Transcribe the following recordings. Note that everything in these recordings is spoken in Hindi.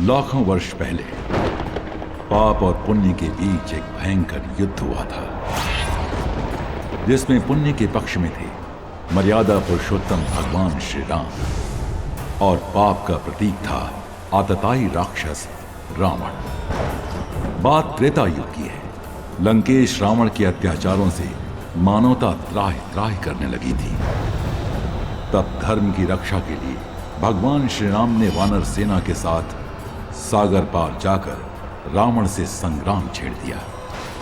लाखों वर्ष पहले पाप और पुण्य के बीच एक भयंकर युद्ध हुआ था, जिसमें पुण्य के पक्ष में थे मर्यादा पुरुषोत्तम भगवान श्री राम और पाप का प्रतीक था आतताई राक्षस रावण। बात त्रेता युग की है। लंकेश रावण के अत्याचारों से मानवता त्राहि त्राहि करने लगी थी। तब धर्म की रक्षा के लिए भगवान श्री राम ने वानर सेना के साथ सागर पार जाकर रावण से संग्राम छेड़ दिया।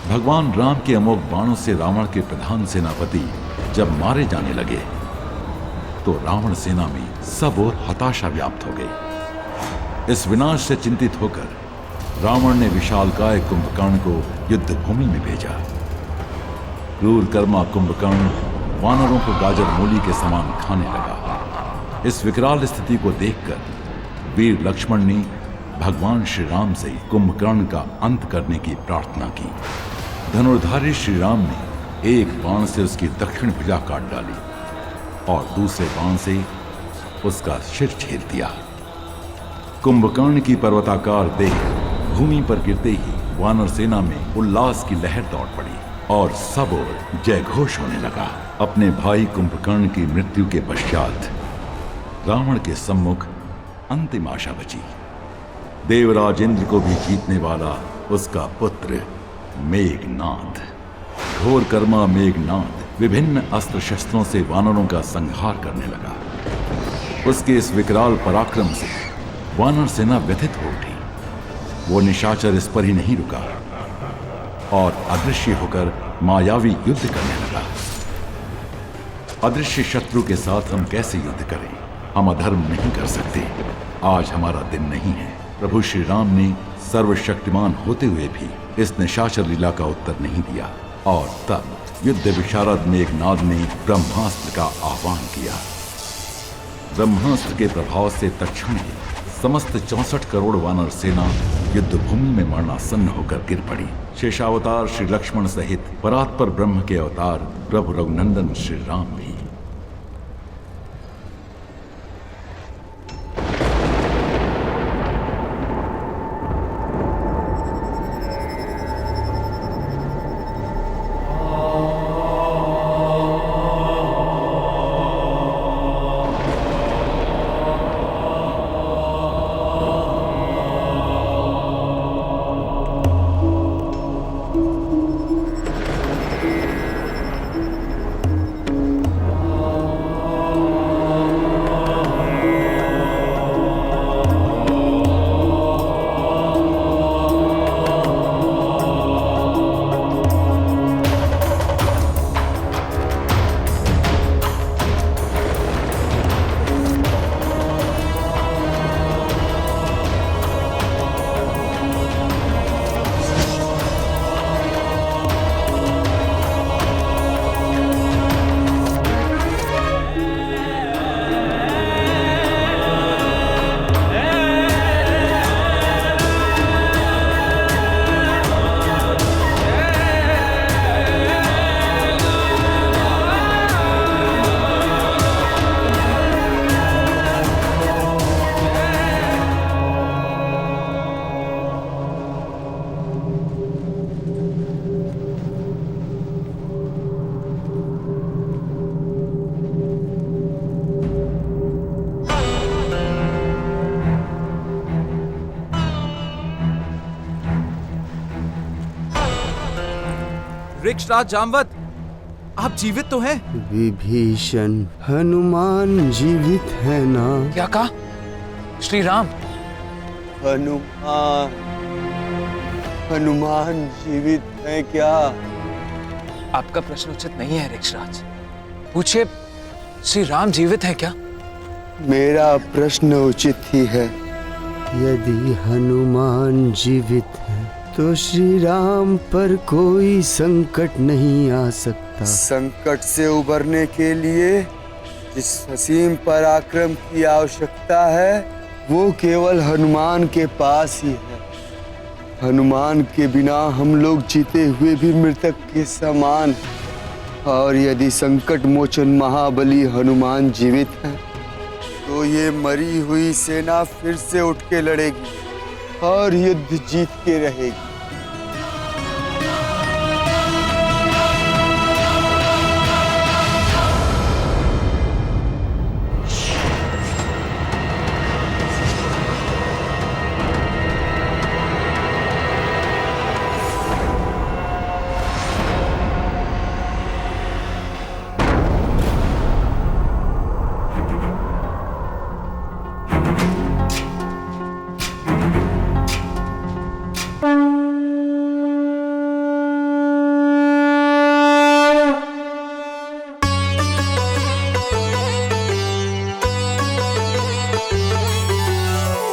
भगवान राम के अमोघ बाणों से रावण के प्रधान सेनापति जब मारे जाने लगे तो रावण सेना में सब ओर हताशा व्याप्त हो गई। इस विनाश से चिंतित होकर रावण ने विशालकाय कुंभकर्ण को युद्ध भूमि में भेजा। क्रूर कर्मा कुंभकर्ण वानरों को गाजर मूली के समान खाने लगा। इस विकराल स्थिति को देखकर वीर लक्ष्मण ने भगवान श्री राम से कुंभकर्ण का अंत करने की प्रार्थना की। धनुर्धारी श्री राम ने एक बाण से उसकी दक्षिण भुजा काट डाली और दूसरे बाण से उसका सिर छेद दिया। कुंभकर्ण की पर्वताकार देह भूमि पर गिरते ही वानर सेना में उल्लास की लहर दौड़ पड़ी और सब ओर जय घोष होने लगा। अपने भाई कुंभकर्ण की मृत्यु के पश्चात रावण के सम्मुख अंतिम आशा बची। देवराज इंद्र को भी जीतने वाला उसका पुत्र मेघनाद। घोर कर्मा मेघनाद विभिन्न अस्त्र शस्त्रों से वानरों का संहार करने लगा। उसके इस विकराल पराक्रम से वानर सेना व्यथित हो उठी। वो निशाचर इस पर ही नहीं रुका और अदृश्य होकर मायावी युद्ध करने लगा। अदृश्य शत्रु के साथ हम कैसे युद्ध करें? हम अधर्म नहीं कर सकते। आज हमारा दिन नहीं है। प्रभु श्री राम ने सर्वशक्तिमान होते हुए भी इस निशाचर लीला का उत्तर नहीं दिया और तब युद्ध विशारद मेघनाद ने ब्रह्मास्त्र का आह्वान किया। ब्रह्मास्त्र के प्रभाव से तत्क्षण ही समस्त 64 करोड़ वानर सेना युद्ध भूमि में मरणासन्न होकर गिर पड़ी। शेषावतार श्री लक्ष्मण सहित परात्पर ब्रह्म के अवतार प्रभु रघुनंदन श्री राम भी। वृक्षराज जामवत, आप जीवित तो हैं? विभीषण, हनुमान जीवित है ना? क्या कहा? श्री राम? हनुमान जीवित है क्या? आपका प्रश्न उचित नहीं है वृक्षराज। पूछिए, श्री राम जीवित है क्या? मेरा प्रश्न उचित ही है। यदि हनुमान जीवित है तो श्री राम पर कोई संकट नहीं आ सकता। संकट से उबरने के लिए जिस असीम पराक्रम की आवश्यकता है वो केवल हनुमान के पास ही है। हनुमान के बिना हम लोग जीते हुए भी मृतक के समान। और यदि संकट मोचन महाबली हनुमान जीवित है तो ये मरी हुई सेना फिर से उठ के लड़ेगी और युद्ध जीत के रहेगी।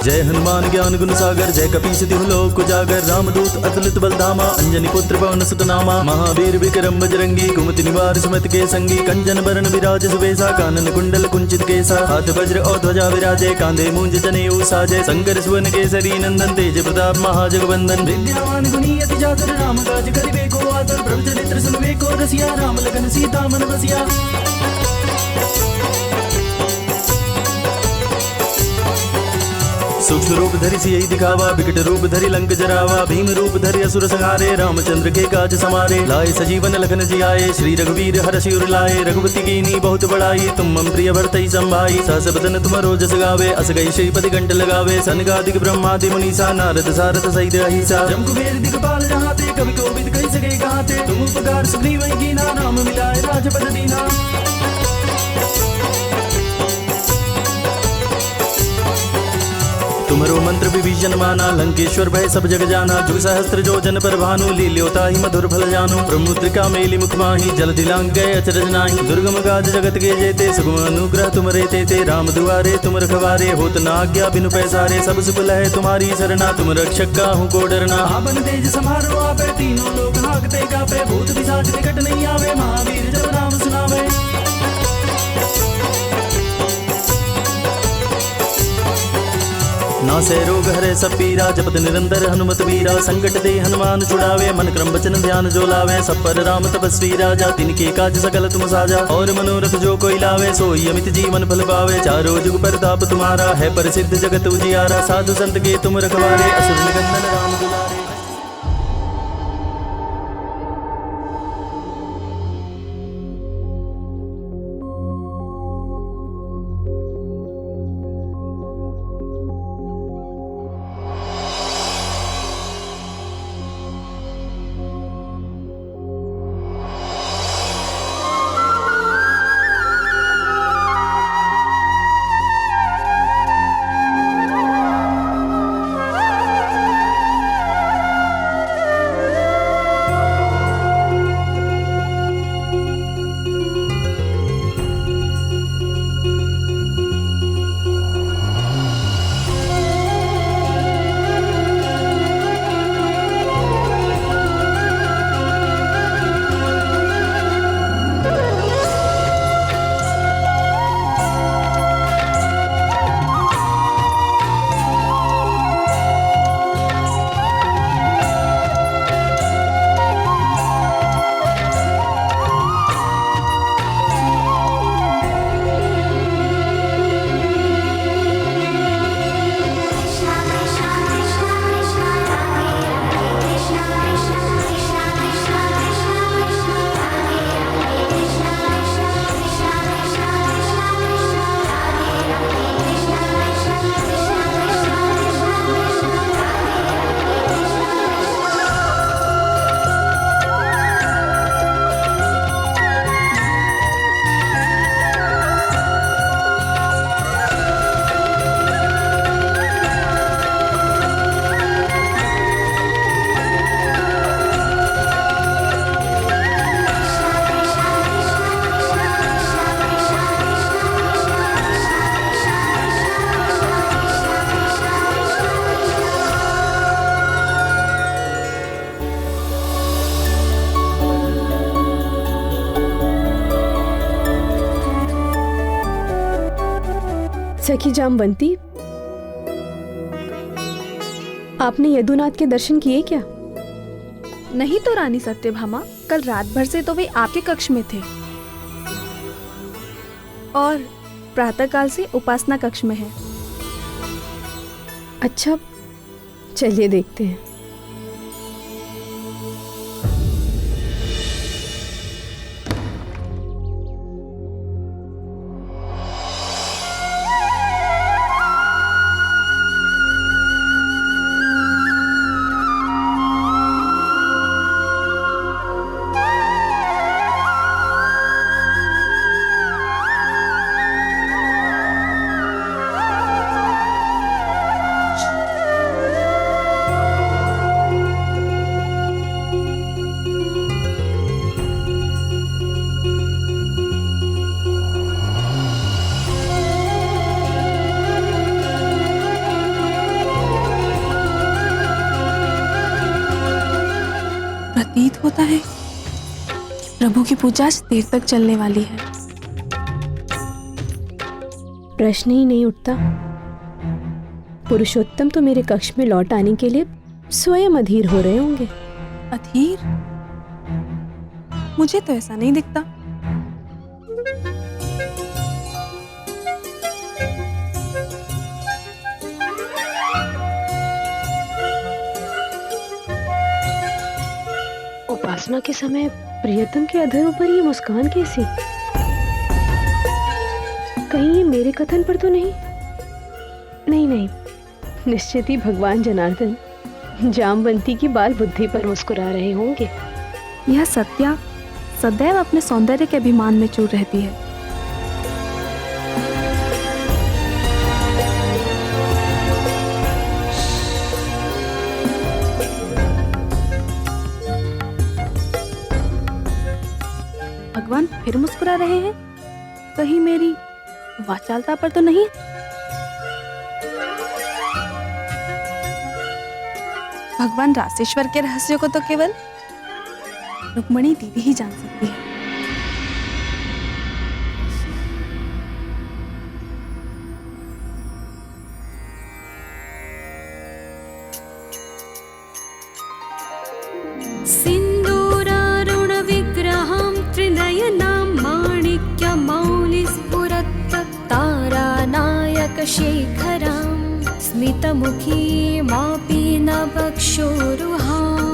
जय हनुमान ज्ञान गुण सागर, जय कपीस तिहु लोक उजागर, रामदूत अतुलित बलधामा, अंजनी पुत्र पवन सुत नामा, महावीर विक्रम बजरंगी, कुमति निवार सुमति के संगी, कंचन बरन विराज सुबेसा, कानन कुंडल कुंचित केसा, हाथ वज्र और ध्वजा विराजे, कांधे मूंज जनेऊ साजे, शंकर सुवन केसरी नंदन, तेज प्रताप महाजगवंदन, विद्यावान गुणी अति चातुर, राम काज करिबे को आतुर, प्रभु चरित्र सुनबे को रसिया, राम लखन सीता मन बसिया। सूक्ष्म रूप धरि सियहि दिखावा, विकट रूप धरि लंक जरावा, भीम रूप धरि असुर संहारे, रामचंद्र के काज समारे, लाए सजीवन लखन जियाए, श्री रघुवीर हर्षि उर लाए, रघुपति कीनी बहुत बड़ाई, तुम मम प्रिय भरतहि संभाई, सहस बदन तुम रोजस गावे, अस गई श्रीपति कंठ लगावे, सनकादिक ब्रह्मादि मुनीसा, नारद सारद सहित अहिसा, जम कुबेर दिगपाल जहाते, कवि कोविद कहि सके कहाते, तुम उपकार सुग्रीव कीना, राम मिलाए राजपद दीना। तुम्हारो मंत्र विभीषण माना, लंकेश्वर भय सब जग जाना, जुग सहस्त्र जो जन पर भानु, लील्योता ही मधुर फल जानु, प्रमुद्रिका मेली मुख माही, जल दिलांग गए अचरज नाही, दुर्गम गाज जगत के जेते, सुगम अनुग्रह तुम रे ते, राम दुआरे तुम रखवारे, होत न आज्ञा बिनु पैसारे, सब सुख लहे तुम्हारी सरना, तुम रक्षक काहू को डरना, आपन तेज समारो आपे, तीनों लोक हाकते कापे, भूत पिशाच निकट नहीं आवे, महावीर जब नाम सुनावे। नासे रोग हरे सब पीरा, जपत निरंतर हनुमत वीरा, संकट दे हनुमान छुड़ावे, मन क्रम वचन ध्यान जो लावे, सब पर राम तपस्वी राजा, तिनके काज सकल तुम साजा, और मनोरथ जो कोई लावे, सोई अमित जीवन फल पावे, चारों जुग परताप तुम्हारा, है प्रसिद्ध जगत उजियारा, साधु संत के तुम रखवारे, असुर निकंदन राम दुलारे। सखी जामवंती, आपने यदुनाथ के दर्शन किए क्या? नहीं तो रानी सत्यभामा, कल रात भर से तो वे आपके कक्ष में थे और प्रातःकाल से उपासना कक्ष में है। अच्छा, चलिए देखते हैं। प्रतीत होता है प्रभु की पूजा आज देर तक चलने वाली है। प्रश्न ही नहीं उठता। पुरुषोत्तम तो मेरे कक्ष में लौट आने के लिए स्वयं अधीर हो रहे होंगे। अधीर? मुझे तो ऐसा नहीं दिखता। उपासना के समय प्रियतम के अधरों पर ये मुस्कान कैसी? कहीं ये मेरे कथन पर तो नहीं? नहीं, निश्चित ही भगवान जनार्दन जामवंती की बाल बुद्धि पर मुस्कुरा रहे होंगे। यह सत्या सदैव अपने सौंदर्य के अभिमान में चूर रहती है। भगवान फिर मुस्कुरा रहे हैं? कहीं मेरी वाचालता पर तो नहीं? भगवान रासेश्वर के रहस्यों को तो केवल रुक्मणी दीदी ही जान सकती है। सिन्दूरारुण विग्रहं त्रिनयनां माणिक्यमौलिस्फुरत् तारानायक शेखरां स्मितमुखीमापि नवक्षोरुहां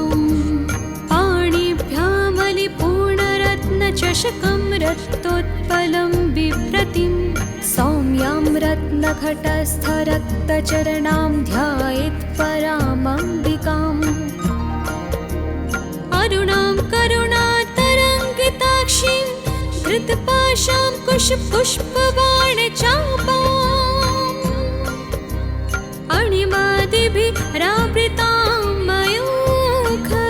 पाणिभ्यामलिपूर्णरत्नचषकं रक्तोत्पलं बिभ्रतिं सौम्यां रत्नघटस्थरक्तचरणां ध्यायेत् परामम्बिकाम् अरुणां करुणातरङ्गिताक्षीं धृतपाशां कुशपुष्पबाणचापाम् अणिमादिभिरावृतां मयूखैः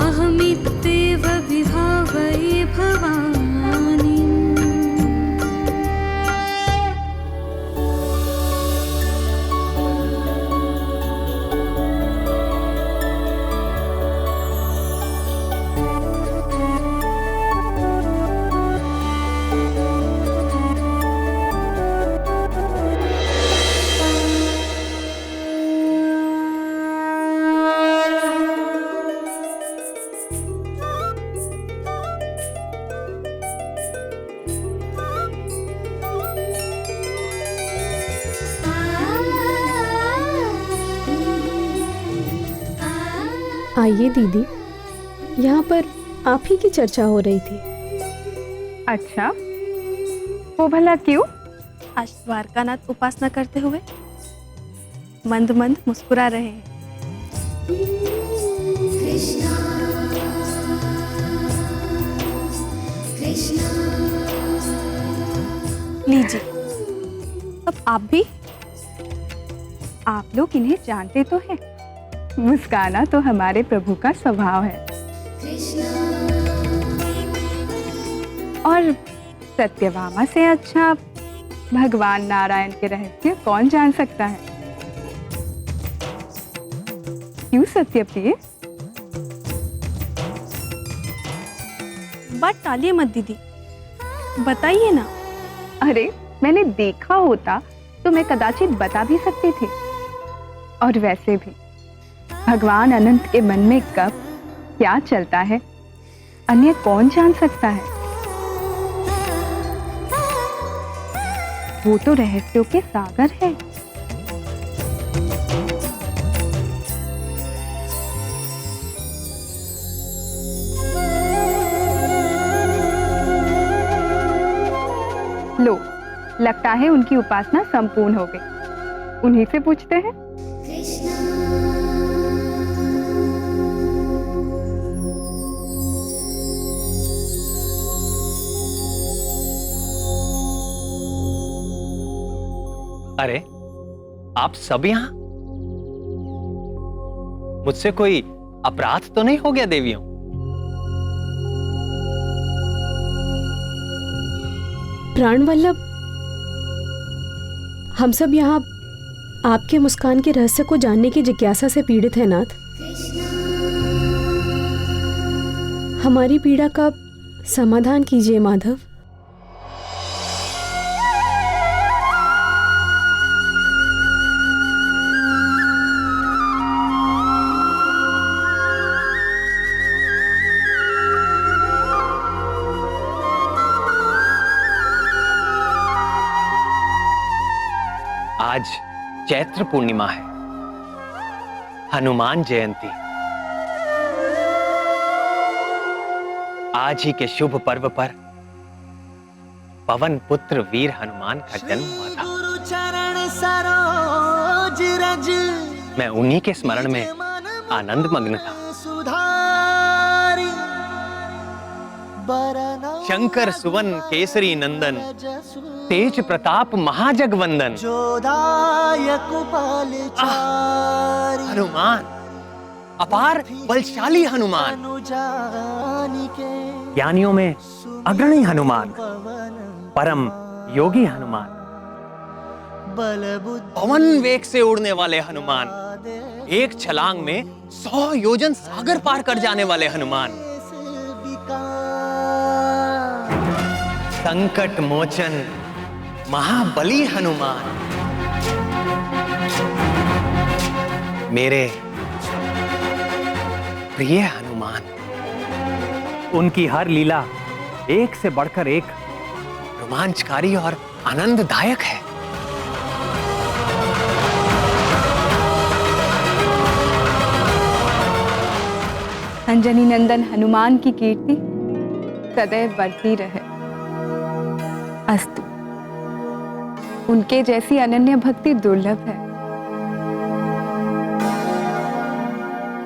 अहमित्येव विभावये भवानीम्। आइए दीदी, यहाँ पर आप ही की चर्चा हो रही थी। अच्छा, वो भला क्यों? आज द्वारकानाथ उपासना करते हुए मंद मंद मुस्कुरा रहे हैं। लीजिए, अब आप भी। आप लोग इन्हें जानते तो हैं। मुस्काना तो हमारे प्रभु का स्वभाव है। और सत्यभामा से अच्छा भगवान नारायण के रहस्य कौन जान सकता है? क्यों सत्यप्रिय? बात टालिए मत दीदी, बताइए ना। अरे, मैंने देखा होता तो मैं कदाचित बता भी सकती थी। और वैसे भी भगवान अनंत के मन में कब क्या चलता है, अन्य कौन जान सकता है? वो तो रहस्यों के सागर है। लगता है उनकी उपासना संपूर्ण हो गई। उन्हीं से पूछते हैं। अरे आप सब यहाँ? मुझसे कोई अपराध तो नहीं हो गया देवियों? प्राणवल्लभ, हम सब यहाँ आपके मुस्कान के रहस्य को जानने की जिज्ञासा से पीड़ित हैं नाथ। हमारी पीड़ा का समाधान कीजिए माधव। आज चैत्र पूर्णिमा है, हनुमान जयंती। आज ही के शुभ पर्व पर पवन पुत्र वीर हनुमान का जन्म हुआ था। मैं उन्हीं के स्मरण में आनंद मग्न था। शंकर सुवन केसरी नंदन, तेज प्रताप महाजगवंदन। हनुमान, अपार बलशाली हनुमान, ज्ञानियों में अग्रणी हनुमान, परम योगी हनुमान, पवन वेग से उड़ने वाले हनुमान, एक छलांग में 100 योजन सागर पार कर जाने वाले हनुमान, संकट मोचन महाबली हनुमान, मेरे प्रिय हनुमान। उनकी हर लीला एक से बढ़कर एक रोमांचकारी और आनंददायक है। अंजनी नंदन हनुमान की कीर्ति सदैव बढ़ती रहे। अस्तु। उनके जैसी अनन्य भक्ति दुर्लभ है।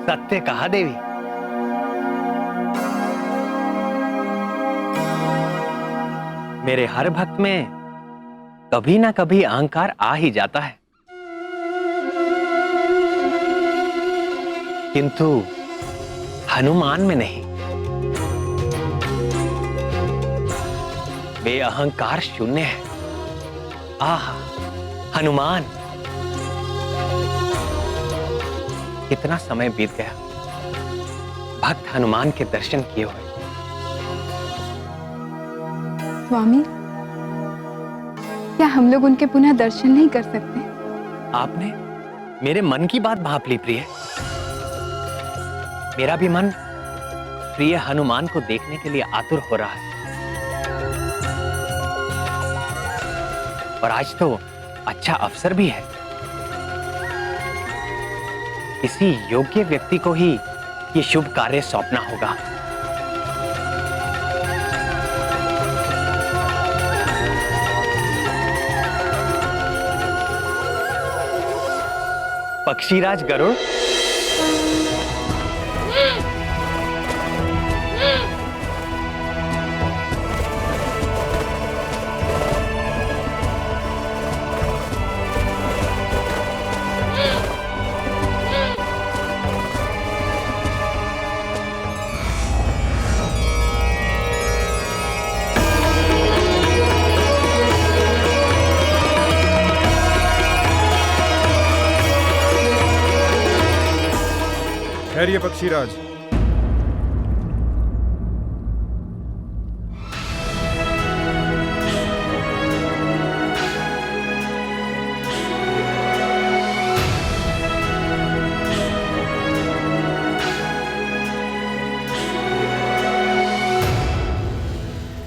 सत्य कहा देवी। मेरे हर भक्त में कभी ना कभी अहंकार आ ही जाता है, किंतु हनुमान में नहीं। वे अहंकार शून्य है। आह, हनुमान, कितना समय बीत गया भक्त हनुमान के दर्शन किए हुए। स्वामी, क्या हम लोग उनके पुनः दर्शन नहीं कर सकते? आपने मेरे मन की बात भाप ली प्रिय। मेरा भी मन प्रिय हनुमान को देखने के लिए आतुर हो रहा है। और आज तो अच्छा अवसर भी है। किसी योग्य व्यक्ति को ही ये शुभ कार्य सौंपना होगा। पक्षीराज गरुड़, ठहरिए पक्षीराज।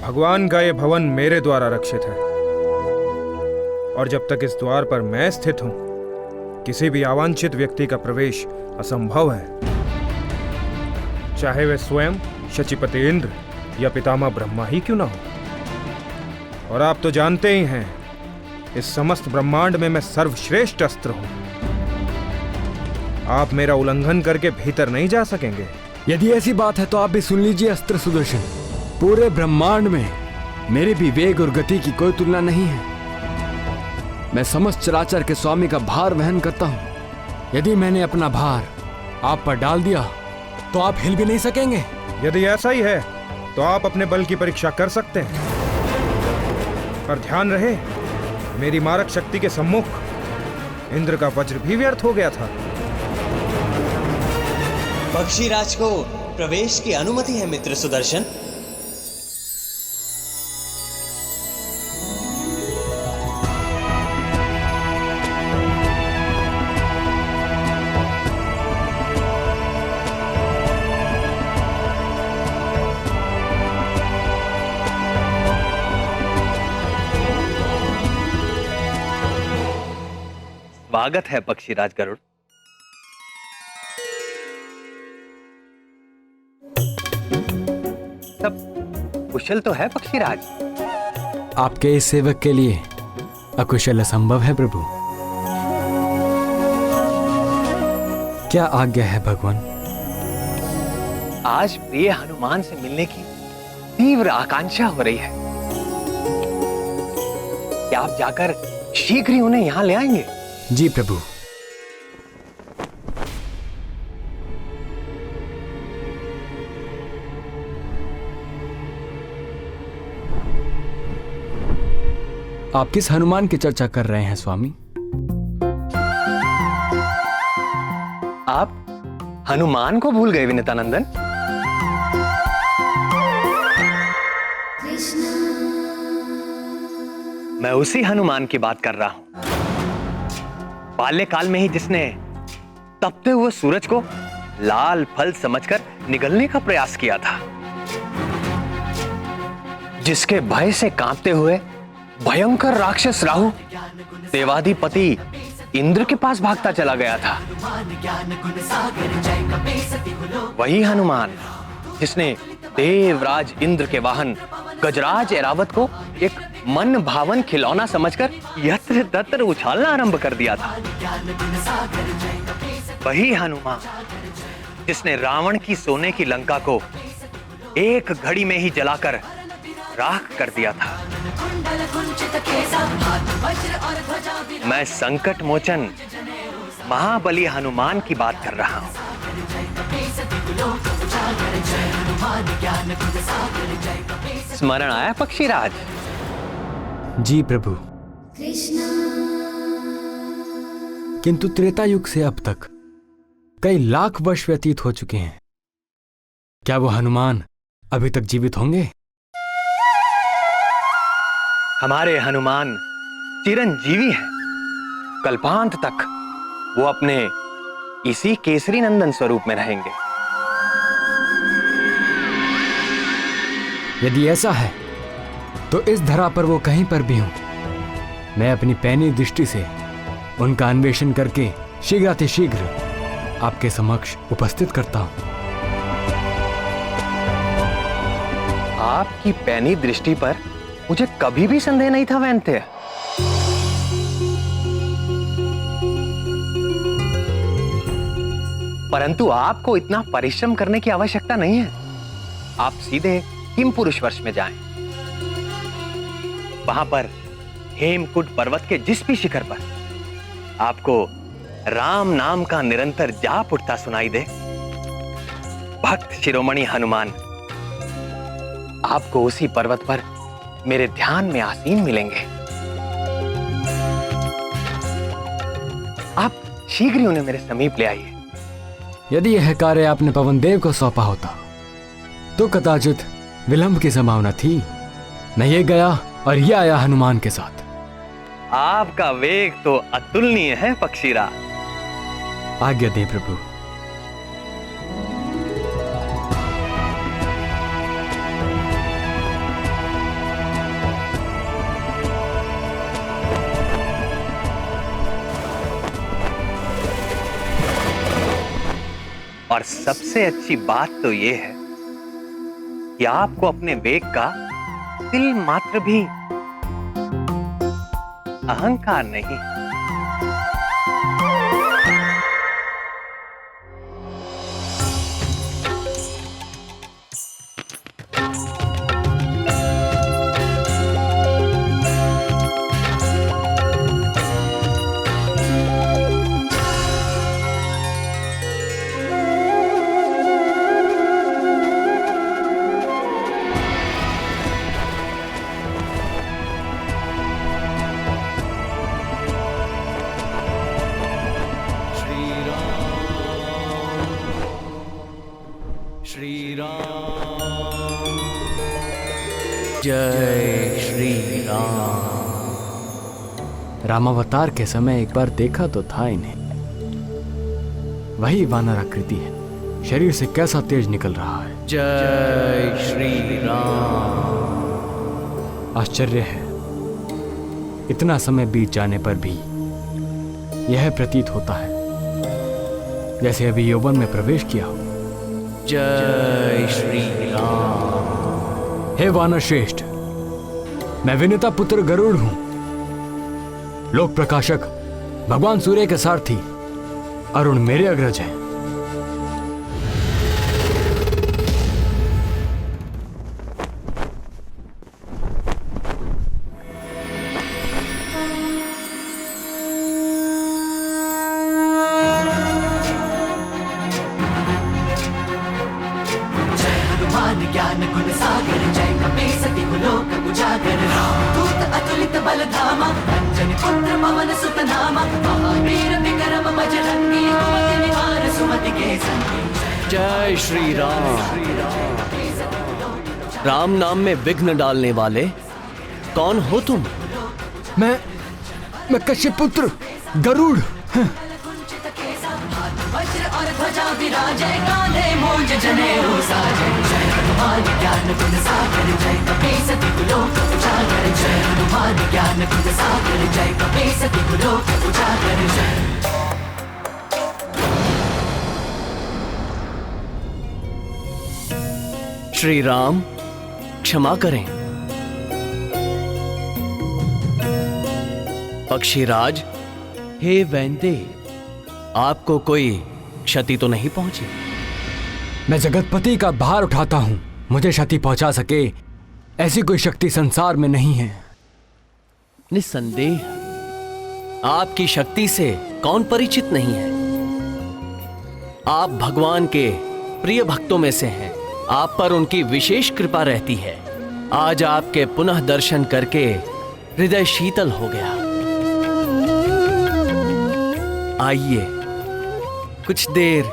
भगवान का ये भवन मेरे द्वारा रक्षित है, और जब तक इस द्वार पर मैं स्थित हूं, किसी भी अवांछित व्यक्ति का प्रवेश असंभव है, चाहे वे स्वयं शचीपति इंद्र या पितामह ब्रह्मा ही क्यों ना हो। और आप तो जानते ही हैं इस समस्त ब्रह्मांड में मैं सर्वश्रेष्ठ अस्त्र हूं। आप मेरा उल्लंघन करके भीतर नहीं जा सकेंगे। यदि ऐसी बात है तो आप भी सुन लीजिए अस्त्र सुदर्शन। पूरे ब्रह्मांड में मेरे भी वेग और गति की कोई तुलना नहीं है। मैं समस्त चराचर के स्वामी का भार वहन करता हूं। यदि मैंने अपना भार आप पर डाल दिया तो आप हिल भी नहीं सकेंगे। यदि ऐसा ही है तो आप अपने बल की परीक्षा कर सकते हैं, पर ध्यान रहे मेरी मारक शक्ति के सम्मुख इंद्र का वज्र भी व्यर्थ हो गया था। पक्षीराज को प्रवेश की अनुमति है मित्र सुदर्शन। स्वागत है पक्षीराज गरुड़। सब कुशल तो है पक्षीराज? आपके इस सेवक के लिए अकुशल असंभव है प्रभु। क्या आज्ञा है भगवान? आज प्रिय हनुमान से मिलने की तीव्र आकांक्षा हो रही है। क्या आप जाकर शीघ्र ही उन्हें यहां ले आएंगे? जी प्रभु। आप किस हनुमान की चर्चा कर रहे हैं स्वामी? आप हनुमान को भूल गए विनीतानंदन? मैं उसी हनुमान की बात कर रहा हूं, बाल्यकाल में ही जिसने तपते हुए सूरज को लाल फल समझकर निगलने का प्रयास किया था, जिसके भय से कांपते हुए भयंकर राक्षस राहु देवाधिपति इंद्र के पास भागता चला गया था। वही हनुमान जिसने देवराज इंद्र के वाहन गजराज ऐरावत को एक मन भावन खिलौना समझकर यत्र तत्र उछालना आरंभ कर दिया था। वही हनुमान जिसने रावण की सोने की लंका को एक घड़ी में ही जलाकर राख कर दिया था। मैं संकट मोचन महाबली हनुमान की बात कर रहा हूं। स्मरण आया पक्षीराज? जी प्रभु। किंतु त्रेता युग से अब तक कई लाख वर्ष व्यतीत हो चुके हैं। क्या वो हनुमान अभी तक जीवित होंगे? हमारे हनुमान चिरंजीवी हैं। कल्पांत तक वो अपने इसी केसरी नंदन स्वरूप में रहेंगे। यदि ऐसा है तो इस धरा पर वो कहीं पर भी हों, मैं अपनी पैनी दृष्टि से उनका अन्वेषण करके शीघ्रातिशीघ्र आपके समक्ष उपस्थित करता हूं। आपकी पैनी दृष्टि पर मुझे कभी भी संदेह नहीं था वैन्य। परंतु आपको इतना परिश्रम करने की आवश्यकता नहीं है। आप सीधे हिमपुरुष वर्ष में जाएं। वहां पर हेमकुट पर्वत के जिस भी शिखर पर आपको राम नाम का निरंतर जाप उठता सुनाई दे, भक्त शिरोमणि हनुमान आपको उसी पर्वत पर मेरे ध्यान में आसीन मिलेंगे। आप शीघ्र ही उन्हें मेरे समीप ले आइए। यदि यह कार्य आपने पवन देव को सौंपा होता तो कदाचित विलंब की संभावना थी। मैं ये गया और ये आया हनुमान के साथ। आपका वेग तो अतुलनीय है पक्षीराज। आज्ञा दें प्रभु। और सबसे अच्छी बात तो यह है कि आपको अपने वेग का तिल मात्र भी अहंकार नहीं। जय श्री राम। रामावतार के समय एक बार देखा तो था इन्हें। वही वानर आकृति है, शरीर से कैसा तेज निकल रहा है। जय श्री राम। आश्चर्य है, इतना समय बीत जाने पर भी यह प्रतीत होता है जैसे अभी यौवन में प्रवेश किया हो। जय श्री राम। हे वानर श्रेष्ठ, मैं विनुता पुत्र गरुड़ हूं, लोक प्रकाशक भगवान सूर्य के सारथी अरुण मेरे अग्रज हैं। ज्ञान गुण सागर जय कपीसति लोक उजागर रामदूत अतुलित बल धामा अंजनी पुत्र पवन सुत नामा महावीर विक्रम बजरंगी कुमति निवार सुमति के संगी। जय श्री राम। राम नाम में विघ्न डालने वाले कौन हो तुम? मैं कश्यप पुत्र गरुड़। वज्र और ध्वजा विराजे कांधे मूंज जनेऊ साजे। जय हनुमान ज्ञान गुण सागर जय कपीसति लोक उजागर। जय हनुमान ज्ञान गुण सागर जय कपीसति लोक उजागर। जय श्री राम क्षमा करें। पक्षीराज, हे वैंदे, आपको कोई क्षति तो नहीं पहुंची? मैं जगतपति का भार उठाता हूं, मुझे क्षति पहुंचा सके ऐसी कोई शक्ति संसार में नहीं है। निस्संदेह आपकी शक्ति से कौन परिचित नहीं है। आप भगवान के प्रिय भक्तों में से हैं, आप पर उनकी विशेष कृपा रहती है। आज आपके पुनः दर्शन करके हृदय शीतल हो गया। आइए कुछ देर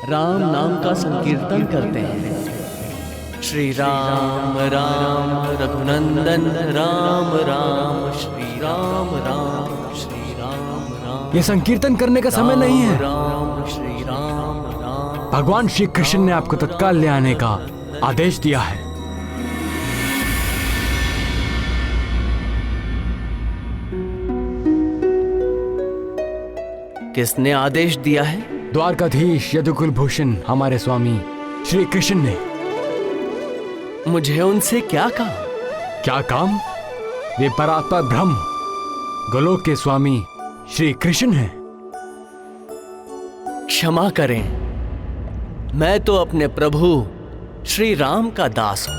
राम नाम का संकीर्तन करते हैं। श्री राम राम रघुनंदन राम राम श्री राम राम श्री राम राम। ये संकीर्तन करने का समय नहीं है। राम श्री राम राम। भगवान श्री कृष्ण ने आपको तत्काल ले आने का आदेश दिया है। किसने आदेश दिया है? द्वारकाधीश यदुकुल भूषण हमारे स्वामी श्री कृष्ण ने। मुझे उनसे क्या काम? क्या काम? वे परात्पर ब्रह्म गोलोक के स्वामी श्री कृष्ण हैं। क्षमा करें, मैं तो अपने प्रभु श्री राम का दास हूं।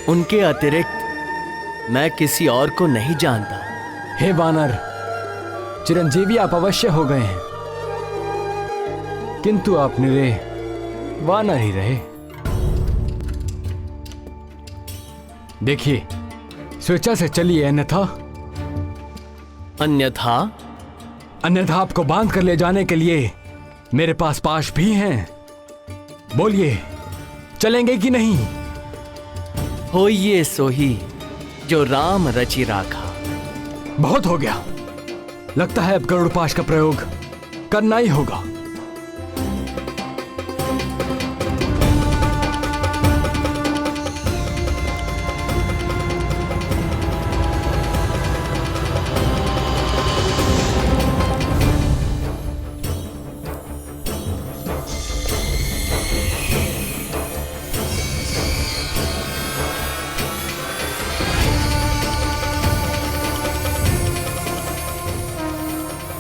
उनके अतिरिक्त मैं किसी और को नहीं जानता। हे वानर, चिरंजीवी आप अवश्य हो गए हैं, किंतु आप निरे वानर ही रहे। देखिए, स्वेच्छा से चलिए, अन्यथा अन्यथा आपको बांध कर ले जाने के लिए मेरे पास पाश भी हैं। बोलिए, चलेंगे कि नहीं? होइए सोही जो राम रचि राखा। बहुत हो गया, लगता है अब गरुड़ पाश का प्रयोग करना ही होगा।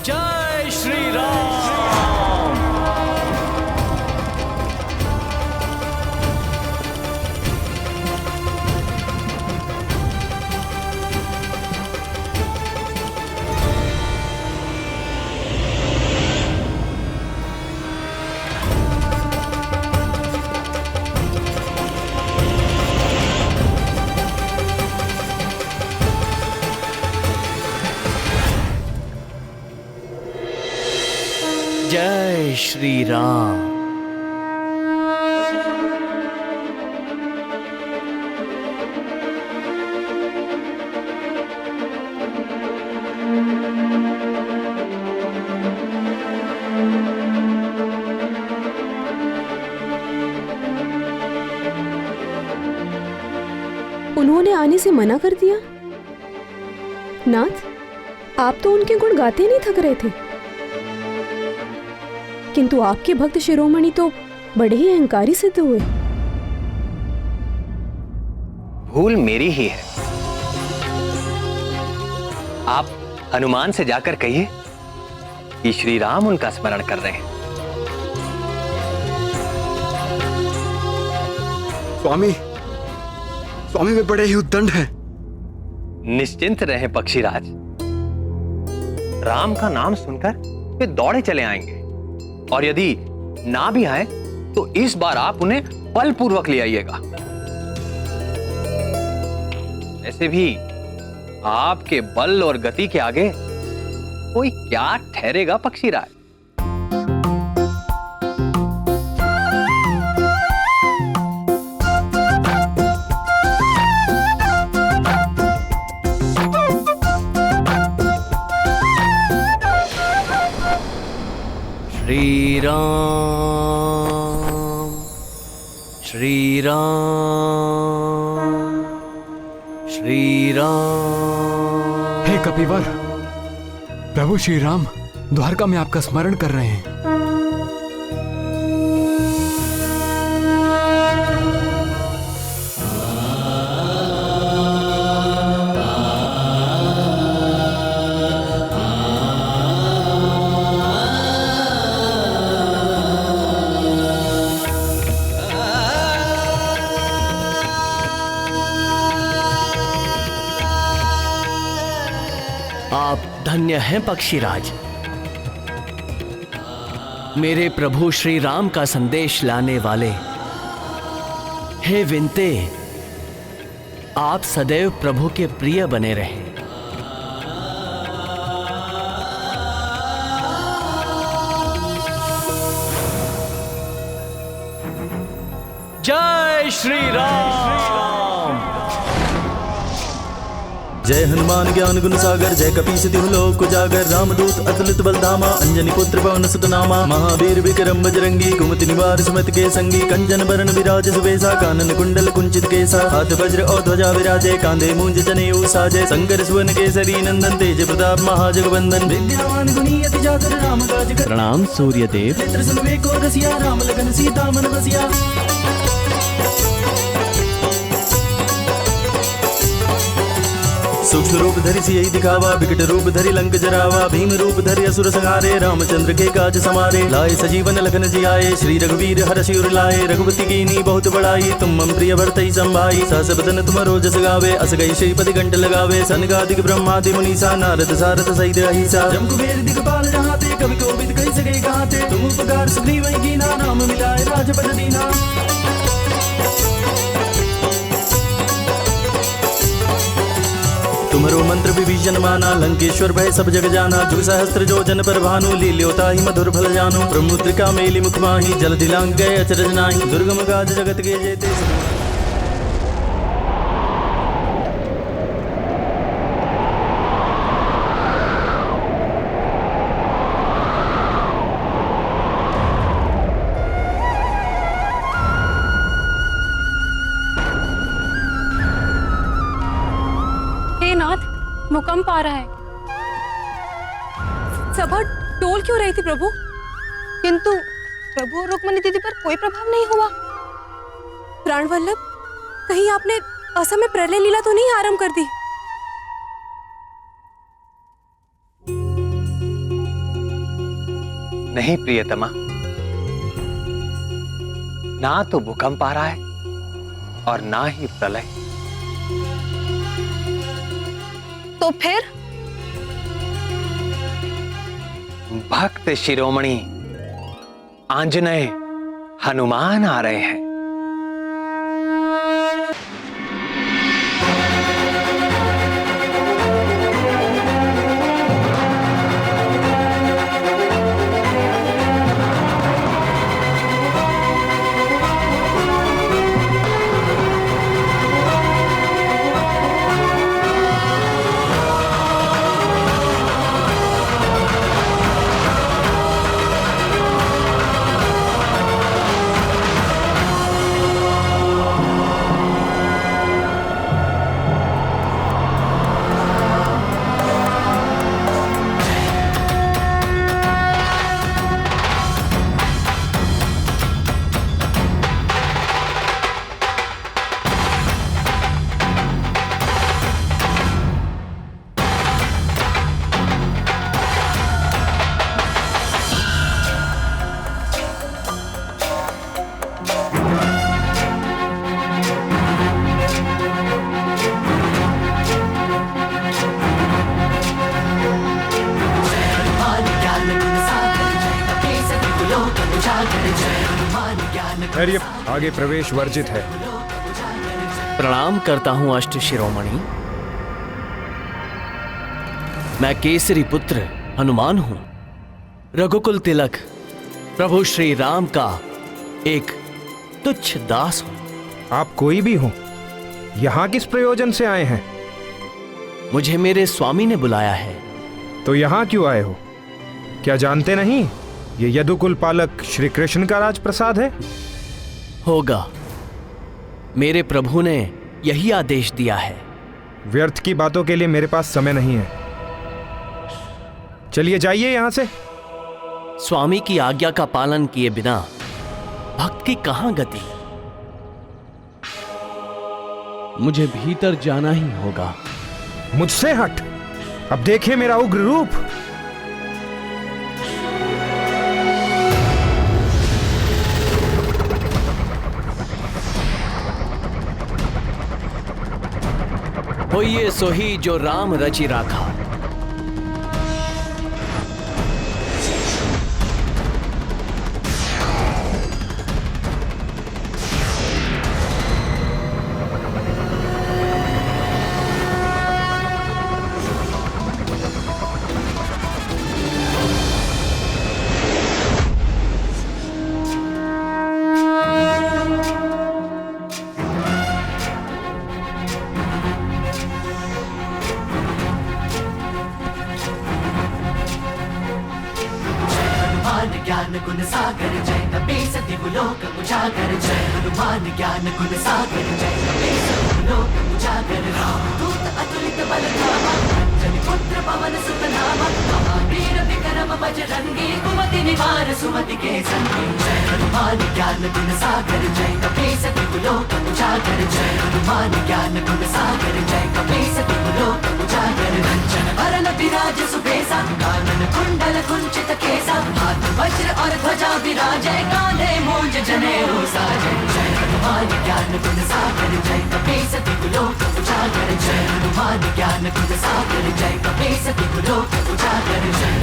जय श्री राम। जय श्री राम। उन्होंने आने से मना कर दिया? नाथ, आप तो उनके गुण गाते नहीं थक रहे थे, किंतु आपके भक्त शिरोमणि तो बड़े ही अहंकारी सिद्ध हुए। भूल मेरी ही है। आप हनुमान से जाकर कहिए कि श्री राम उनका स्मरण कर रहे हैं। स्वामी, स्वामी वे बड़े ही उद्दंड हैं। निश्चिंत रहे पक्षीराज, राम का नाम सुनकर वे दौड़े चले आएंगे, और यदि ना भी आए तो इस बार आप उन्हें बलपूर्वक ले आइएगा। ऐसे भी आपके बल और गति के आगे कोई क्या ठहरेगा पक्षीराज। श्री राम, श्री राम, श्री राम। हे कपिवर, प्रभु श्री राम द्वारका में आपका स्मरण कर रहे हैं। आप धन्य हैं पक्षीराज। मेरे प्रभु श्री राम का संदेश लाने वाले। हे विनते, आप सदैव प्रभु के प्रिय बने रहें। जय श्री राम। जय हनुमान ज्ञान गुण सागर, जय कपीस तिहु लोक उजागर, रामदूत अतुलित बलधामा, अंजनी पुत्र पवन सुत नामा, महावीर विक्रम बजरंगी, कुमति निवार सुमत के संगी, कंचन बरन विराज सुबेसा, कानन कुंडल कुंचित केसा, हाथ वज्र और ध्वजा विराजे, कांधे मूंज जनेऊ साजे, शंकर सुवन केसरी नंदन, तेज प्रताप महाजगवंदन, विद्यावान गुणी अति चातुर राम काज कर। प्रणाम सूर्य देव। नेत्र सुन को रसिया, राम लगन सीता मन बसिया। सूक्ष्म रूप धरि सियहि दिखावा, विकट रूप धरि लंक जरावा, भीम रूप धरि असुर संहारे, रामचंद्र के काज समारे, लाए सजीवन लखन जियाए, श्री रघुवीर हर्षि उर लाए, रघुपति कीनी बहुत बड़ाई, तुम मम प्रिय भरतहि संभाई, सहस बदन तुमरो जस गावे, अस गई श्रीपति कंठ लगावे, सनकादिक ब्रह्मादि मुनीसा, नारद सारद सहित अहिसा, जम कुबेर दिगपाल जहाते, कवि कोविद कहि सके कहाते, तुम उपकार सुग्रीव कीना, नाम मिलाए राजपद दीना। तुमरो मंत्र विभीषण माना, लंकेश्वर भय सब जग जाना, जुग सहस्त्र जो जन पर भानु, लील्योता ही मधुर फल जानु, प्रमुद्रिका मेली मुख माही, जल दिलांग गए अचरज नाही, दुर्गम काज जगत के जेते। भूकंप आ रहा है। सभा डोल क्यों रही थी प्रभु? किंतु प्रभु और रुक्मणी दीदी पर कोई प्रभाव नहीं हुआ। प्राणवल्लभ, कहीं आपने असमय प्रलय लीला तो नहीं आरंभ कर दी? नहीं प्रियतमा, ना तो भूकंप आ रहा है और ना ही प्रलय। तो फिर भक्त शिरोमणि आंजनेय हनुमान आ रहे हैं। खैर, आगे प्रवेश वर्जित है। प्रणाम करता हूं अष्ट शिरोमणि। मैं केसरी पुत्र हनुमान हूं, रघुकुल तिलक प्रभु श्री राम का एक तुच्छ दास हूं। आप कोई भी हो, यहां किस प्रयोजन से आए हैं? मुझे मेरे स्वामी ने बुलाया है। तो यहां क्यों आए हो? क्या जानते नहीं ये यदुकुल पालक श्री कृष्ण का राजप्रसाद है? होगा, मेरे प्रभु ने यही आदेश दिया है। व्यर्थ की बातों के लिए मेरे पास समय नहीं है। चलिए जाइए यहां से। स्वामी की आज्ञा का पालन किए बिना भक्त की कहां गति। मुझे भीतर जाना ही होगा। मुझसे हट। अब देखिए मेरा उग्र रूप। होइए सोही जो राम रचि राखा। ज्ञान गुण सागर जय कपीस दिवलोक उजागर जय हनुमान ज्ञान गुण सागर जय कपीस दिवलोक उजागर राम दूत अतुलित बल धामा अंजनी पुत्र पवन सुत नामा महावीर विक्रम बजरंगी कुमति निवार सुमति के संगी जय हनुमान ज्ञान गुण सागर जय कपीस दिवलोक उजागर जय हनुमान ज्ञान गुण सागर जय कपीस दिवलोक उजागर कंचन वरन विराज सुबेसा कानन कुंडल कुंचित केसा हाथ वज्र और ध्वजा विराजय कांधे मूंज जनेऊ साजय जय हनुमान ज्ञान गुण सागर जय कपीस दिवलोक उजागर जय हनुमान ज्ञान गुण सागर जय कपीस दिवलोक उजागर जय।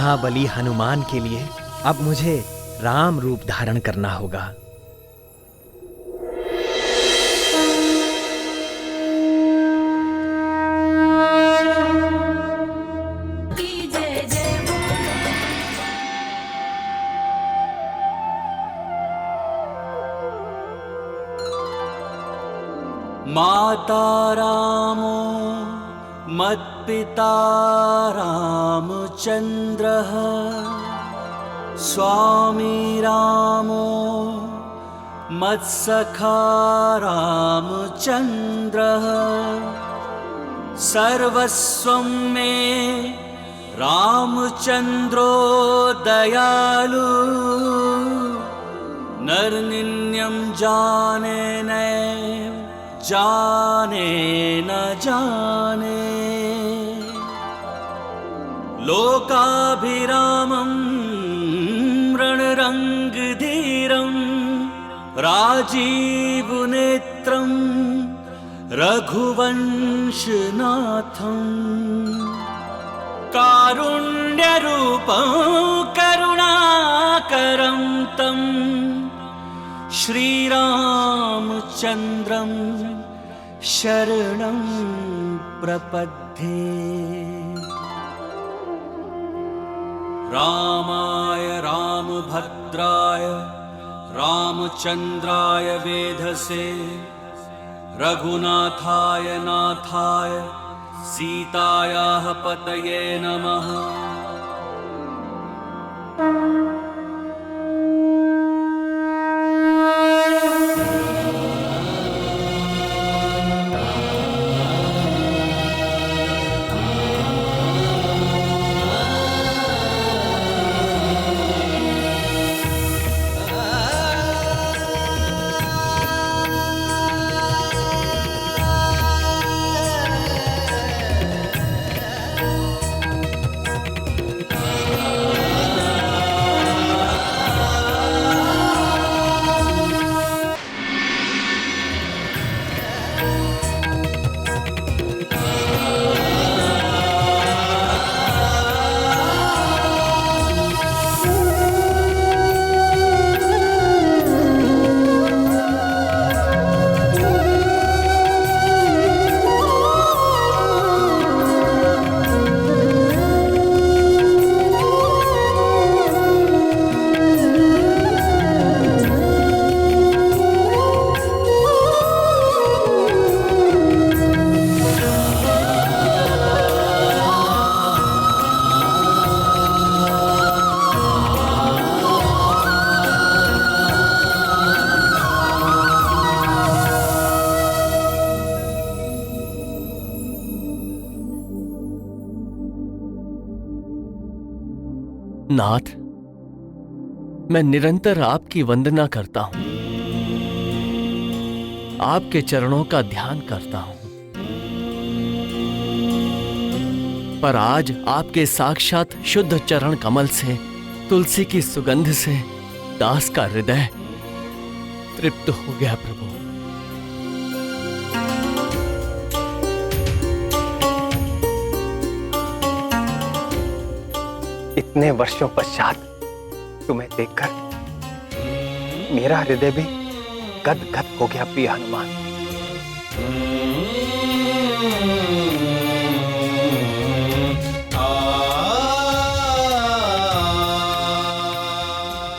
महाबली हनुमान के लिए अब मुझे राम रूप धारण करना होगा। माता रामो मत्पिता रामचन्द्रः स्वामी रामो मत्सखा रामचन्द्रः सर्वस्वं मे रामचन्द्रो दयालु नरनिन्यं जाने नैव जाने न जाने लोकाभिरामं रणरङ्गधीरं राजीवनेत्रं रघुवंशनाथं कारुण्यरूपं करुणाकरं तं श्रीरामचन्द्रं शरणं प्रपद्ये। रामाय रामभद्राय रामचन्द्राय वेधसे रघुनाथाय नाथाय सीतायाः पतये नमः। नाथ, मैं निरंतर आपकी वंदना करता हूं, आपके चरणों का ध्यान करता हूं, पर आज आपके साक्षात शुद्ध चरण कमल से, तुलसी की सुगंध से दास का हृदय तृप्त हो गया प्रभु। इतने वर्षों पश्चात तुम्हें देखकर मेरा हृदय भी गदगद हो गया प्रिय हनुमान।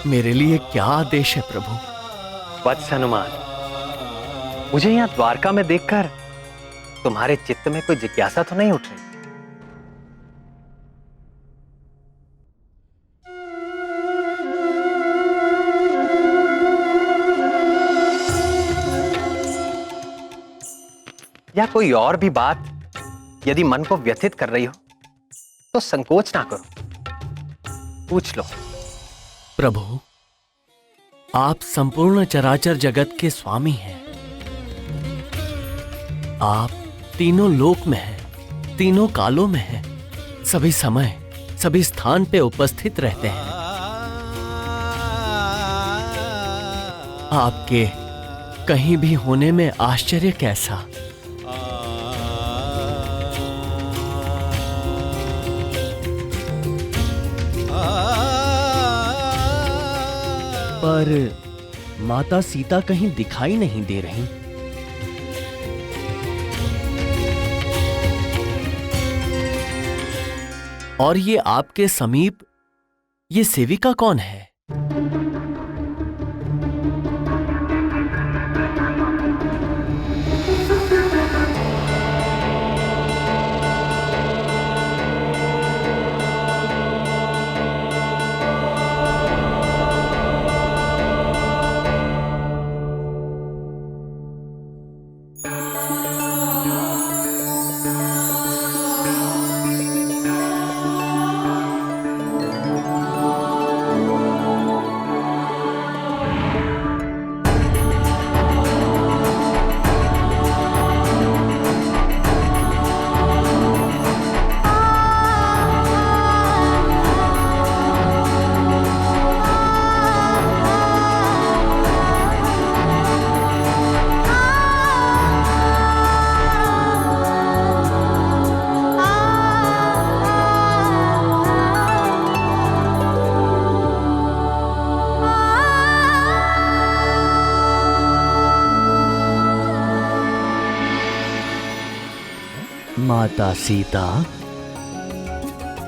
मेरे लिए क्या आदेश है प्रभु? वत्स हनुमान, मुझे यहाँ द्वारका में देखकर तुम्हारे चित्त में कोई जिज्ञासा तो नहीं उठ रही? या कोई और भी बात यदि मन को व्यथित कर रही हो तो संकोच ना करो, पूछ लो। प्रभु, आप संपूर्ण चराचर जगत के स्वामी हैं। आप तीनों लोक में हैं, तीनों कालों में हैं, सभी समय सभी स्थान पे उपस्थित रहते हैं। आपके कहीं भी होने में आश्चर्य कैसा? पर माता सीता कहीं दिखाई नहीं दे रही। और ये आपके समीप ये सेविका कौन है? माता सीता,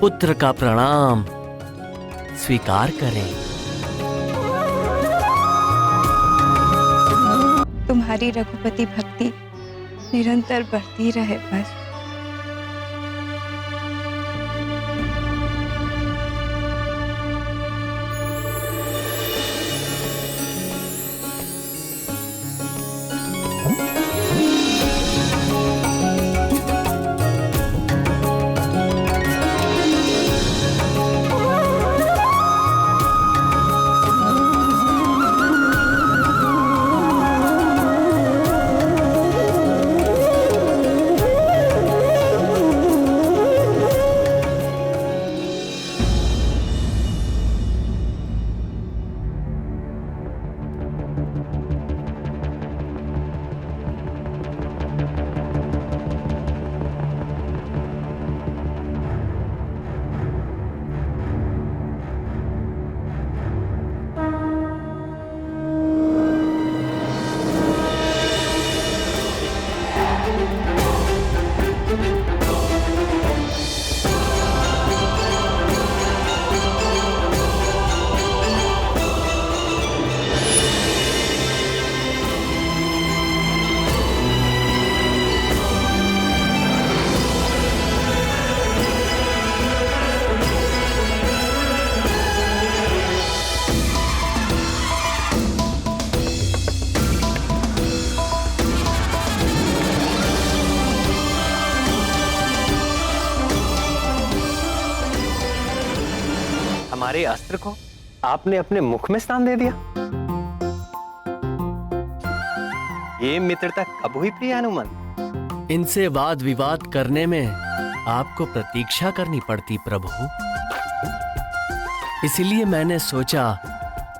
पुत्र का प्रणाम स्वीकार करें। तुम्हारी रघुपति भक्ति निरंतर बढ़ती रहे बस। हमारे अस्त्र को आपने अपने मुख में स्थान दे दिया। ये मित्रता कब हुई प्रिय हनुमान? इनसे वाद विवाद करने में आपको प्रतीक्षा करनी पड़ती प्रभु, इसलिए मैंने सोचा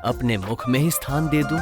अपने मुख में ही स्थान दे दूं।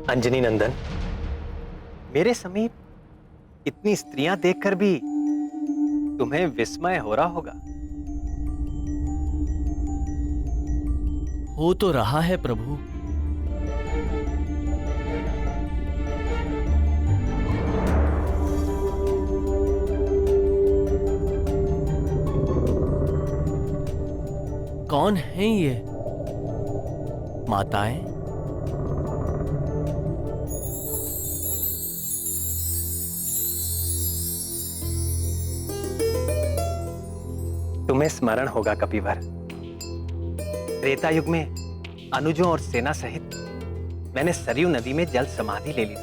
अंजनी नंदन, मेरे समीप इतनी स्त्रियां देखकर भी तुम्हें विस्मय हो रहा होगा। हो तो रहा है प्रभु। कौन हैं ये माताएं? तुम्हें स्मरण होगा कपिवर, त्रेता युग में अनुजों और सेना सहित मैंने सरयू नदी में जल समाधि ले ली।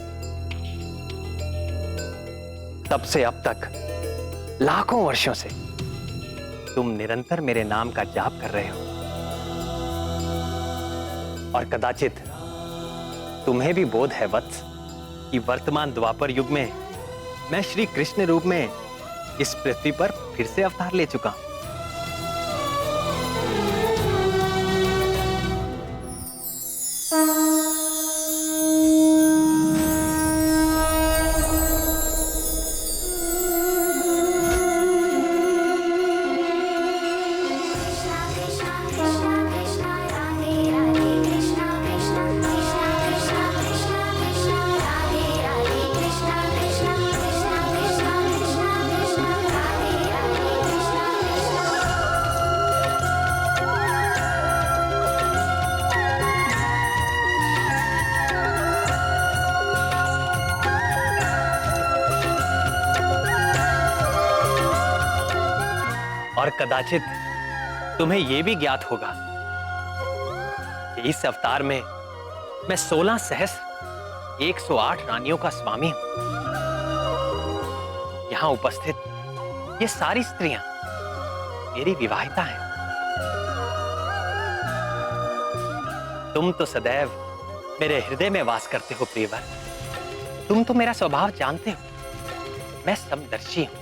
तब से अब तक लाखों वर्षों से तुम निरंतर मेरे नाम का जाप कर रहे हो, और कदाचित तुम्हें भी बोध है वत्स कि वर्तमान द्वापर युग में मैं श्री कृष्ण रूप में इस पृथ्वी पर फिर से अवतार ले चुका हूं। और कदाचित तुम्हें यह भी ज्ञात होगा कि इस अवतार में मैं 16 सहस्र 108 रानियों का स्वामी हूं। यहां उपस्थित ये सारी स्त्रियां मेरी विवाहिता हैं। तुम तो सदैव मेरे हृदय में वास करते हो प्रियवर। तुम तो मेरा स्वभाव जानते हो, मैं समदर्शी हूं,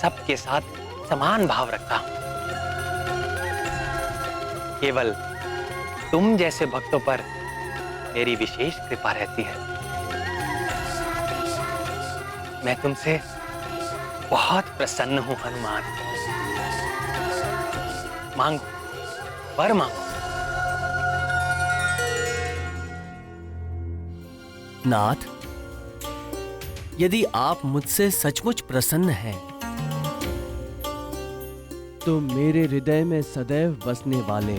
सबके साथ समान भाव रखता हूं। केवल तुम जैसे भक्तों पर मेरी विशेष कृपा रहती है। मैं तुमसे बहुत प्रसन्न हूं हनुमान। मांगो, वर मांगो। नाथ, यदि आप मुझसे सचमुच प्रसन्न हैं, तो मेरे हृदय में सदैव बसने वाले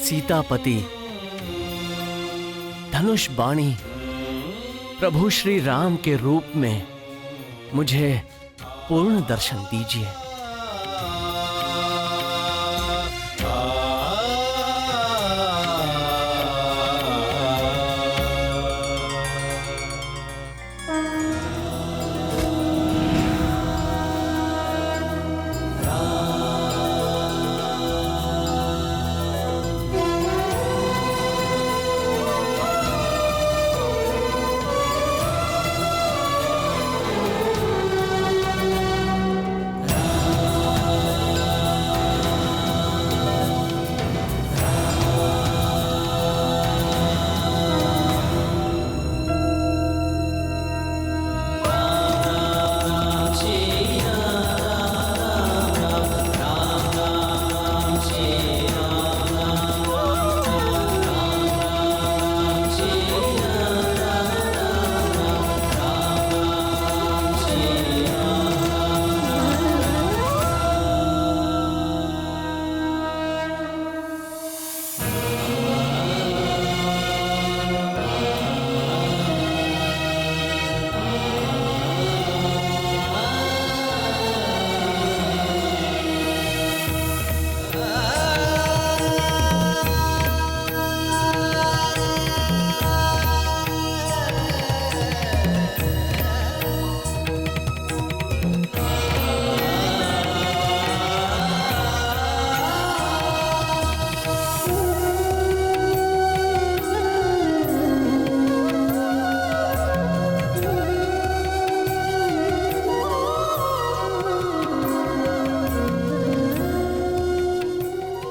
सीतापति धनुष बाणी प्रभु श्री राम के रूप में मुझे पूर्ण दर्शन दीजिए।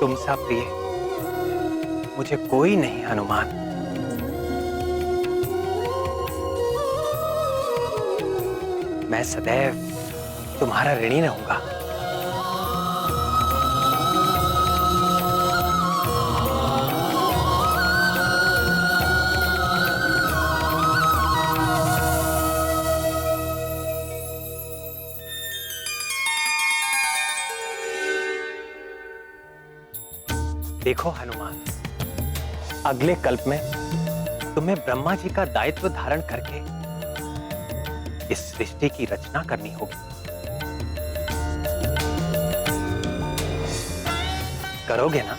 तुमसा प्रिय मुझे कोई नहीं हनुमान। मैं सदैव तुम्हारा ऋणी रहूंगा। देखो हनुमान, अगले कल्प में तुम्हें ब्रह्मा जी का दायित्व धारण करके इस सृष्टि की रचना करनी होगी। करोगे ना?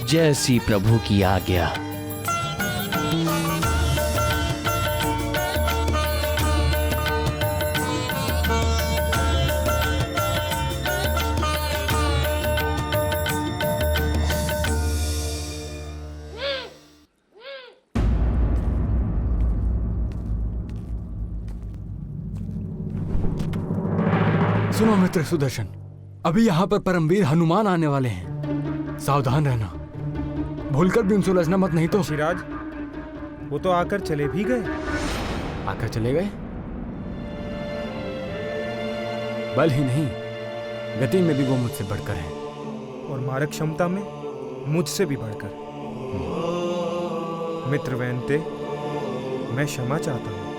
जैसी प्रभु की आज्ञा। सुनो मित्र सुदर्शन, अभी यहाँ पर परमवीर हनुमान आने वाले हैं, सावधान रहना। भूलकर भी उनसे उलझना मत, नहीं तो। ऋषिराज, वो तो आकर चले भी गए। आकर चले गए? बल ही नहीं, गति में भी वो मुझसे बढ़कर है, और मारक क्षमता में मुझसे भी बढ़कर। मित्र वैनते, मैं क्षमा चाहता हूं।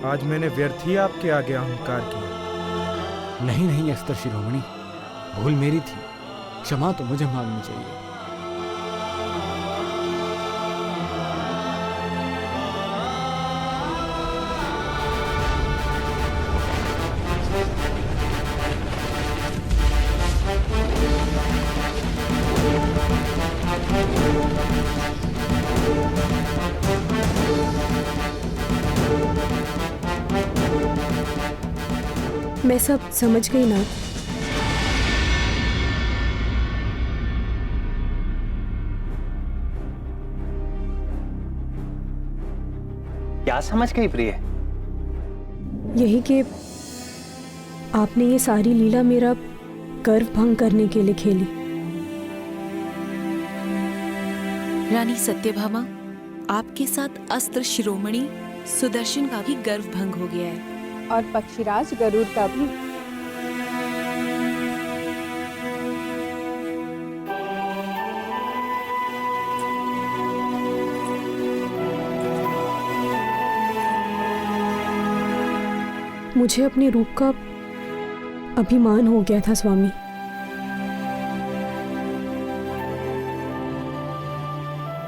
आज मैंने व्यर्थ ही आपके आगे अहंकार किया। नहीं नहीं अस्त्र शिरोमणि, भूल मेरी थी, क्षमा तो मुझे मांगनी चाहिए। मैं सब समझ गई ना। क्या समझ गई प्रिय? यही कि आपने ये सारी लीला मेरा गर्व भंग करने के लिए खेली। रानी सत्यभामा, आपके साथ अस्त्र शिरोमणि सुदर्शन का भी गर्व भंग हो गया है, और पक्षीराज गरुड़ का भी। मुझे अपने रूप का अभिमान हो गया था स्वामी।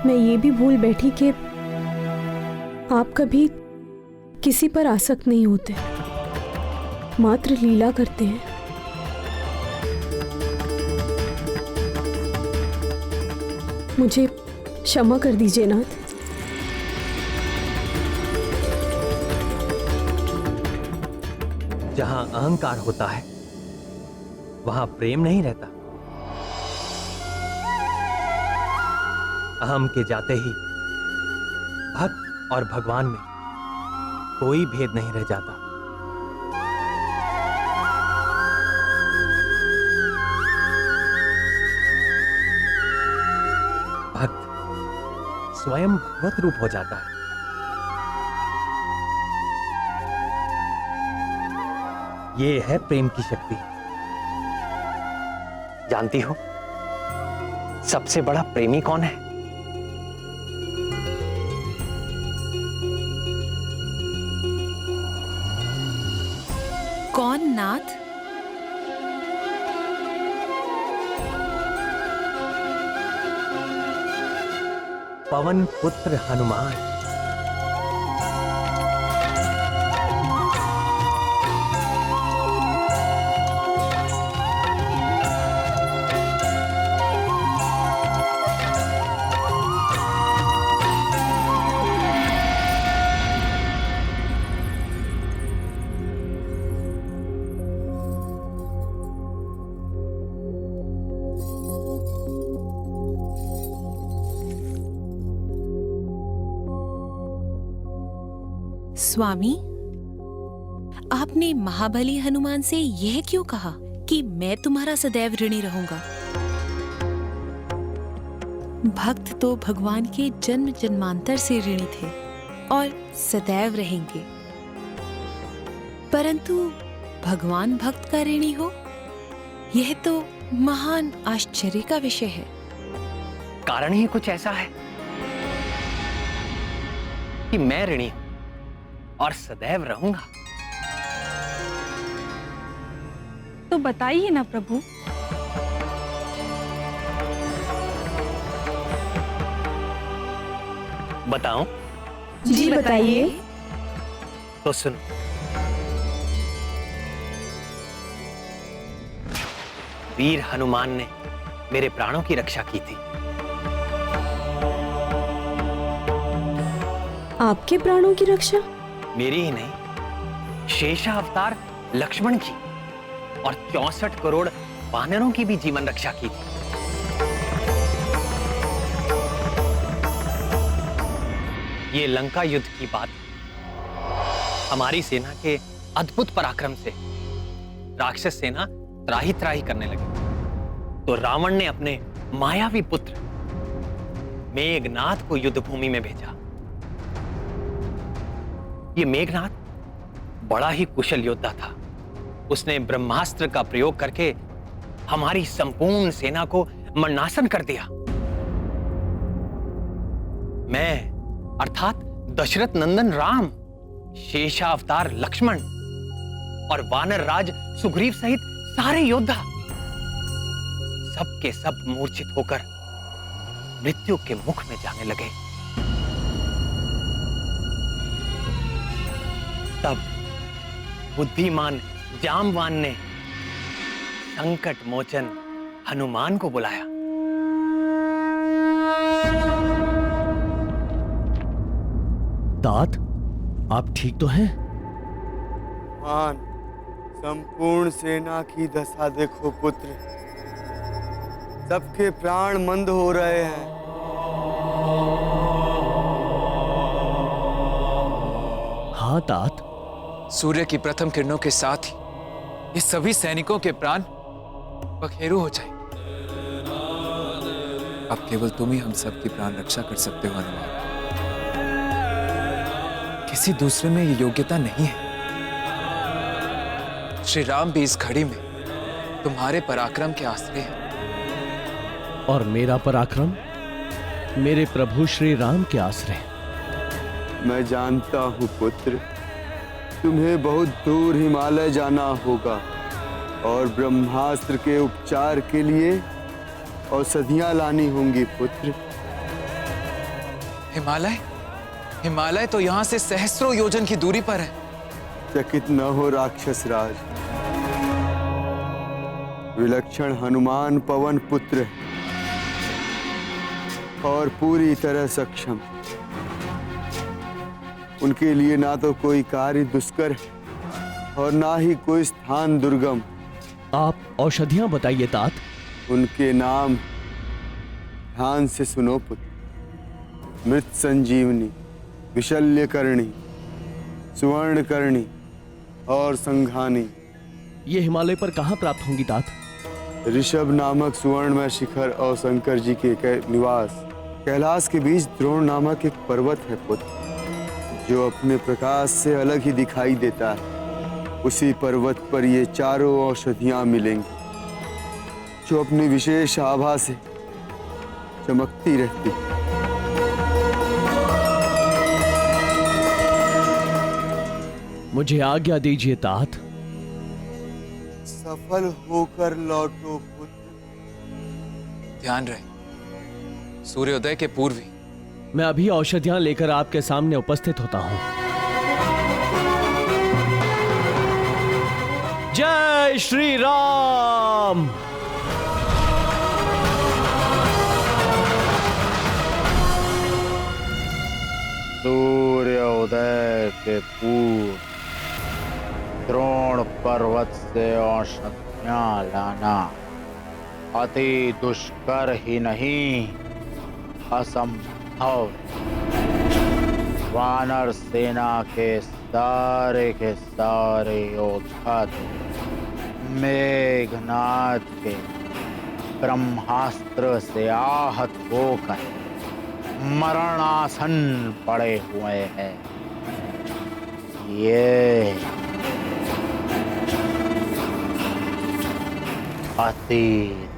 मैं ये भी भूल बैठी कि आप कभी किसी पर आसक्त नहीं होते, मात्र लीला करते हैं। मुझे क्षमा कर दीजिए नाथ। जहां अहंकार होता है वहां प्रेम नहीं रहता। अहम के जाते ही भक्त और भगवान में कोई भेद नहीं रह जाता। भक्त स्वयं भगवत रूप हो जाता है। ये है प्रेम की शक्ति। जानती हो सबसे बड़ा प्रेमी कौन है? कौन नाथ? पवन पुत्र हनुमान। स्वामी, आपने महाबली हनुमान से यह क्यों कहा कि मैं तुम्हारा सदैव ऋणी रहूंगा? भक्त तो भगवान के जन्म जन्मांतर से ऋणी थे और सदैव रहेंगे, परंतु भगवान भक्त का ऋणी हो, यह तो महान आश्चर्य का विषय है। कारण ही कुछ ऐसा है कि मैं ऋणी हूं और सदैव रहूंगा। तो बताइए ना प्रभु। बताऊं? जी बताइए। तो सुनो। वीर हनुमान ने मेरे प्राणों की रक्षा की थी। आपके प्राणों की रक्षा? मेरी ही नहीं, शेषावतार लक्ष्मण की और 64 करोड़ वानरों की भी जीवन रक्षा की थी। ये लंका युद्ध की बात। हमारी सेना के अद्भुत पराक्रम से राक्षस सेना त्राही त्राही करने लगी, तो रावण ने अपने मायावी पुत्र मेघनाथ को युद्ध भूमि में भेजा। ये मेघनाथ बड़ा ही कुशल योद्धा था। उसने ब्रह्मास्त्र का प्रयोग करके हमारी संपूर्ण सेना को मरणासन कर दिया। मैं अर्थात दशरथ नंदन राम, शेषावतार लक्ष्मण और वानर राज सुग्रीव सहित सारे योद्धा सब के सब मूर्छित होकर मृत्यु के मुख में जाने लगे। तब बुद्धिमान जामवान ने संकट मोचन हनुमान को बुलाया। तात, आप ठीक तो हैं? मान, संपूर्ण सेना की दशा देखो पुत्र, सबके प्राण मंद हो रहे हैं। हाँ तात, सूर्य की प्रथम किरणों के साथ ही ये सभी सैनिकों के प्राण पखेरु हो जाए। अब केवल तुम ही हम सबकी प्राण रक्षा कर सकते हो हनुमान। किसी दूसरे में ये योग्यता नहीं है। श्री राम भी इस घड़ी में तुम्हारे पराक्रम के आश्रय हैं। और मेरा पराक्रम मेरे प्रभु श्री राम के आश्रय। मैं जानता हूँ पुत्र, तुम्हें बहुत दूर हिमालय जाना होगा और ब्रह्मास्त्र के उपचार के लिए औषधियां लानी होंगी पुत्र। हिमालय? हिमालय तो यहाँ से सहस्त्रों योजन की दूरी पर है। चकित न हो राक्षस राज, विलक्षण हनुमान पवन पुत्र है और पूरी तरह सक्षम। उनके लिए ना तो कोई कार्य दुष्कर है और ना ही कोई स्थान दुर्गम। आप औषधियां बताइए तात। उनके नाम ध्यान से सुनो पुत्र। मृत संजीवनी, विशल्यकर्णी, सुवर्णकर्णी और संघानी। ये हिमालय पर कहाँ प्राप्त होंगी तात? ऋषभ नामक सुवर्णमय शिखर और शंकर जी के निवास कैलाश के बीच द्रोण नामक एक पर्वत है पुत्र, जो अपने प्रकाश से अलग ही दिखाई देता है। उसी पर्वत पर ये चारों औषधियां मिलेंगी, जो अपनी विशेष आभा से चमकती रहती। मुझे आज्ञा दीजिए तात। सफल होकर लौटो पुत्र। ध्यान रहे, सूर्योदय के पूर्व ही मैं अभी औषधियां लेकर आपके सामने उपस्थित होता हूं। जय श्री राम। सूर्योदय के पूर्व द्रोण पर्वत से औषधियां लाना अति दुष्कर ही नहीं, असंभव। वानर सेना के सारे योद्धा मेघनाथ के ब्रह्मास्त्र से आहत होकर मरणासन पड़े हुए हैं। ये अति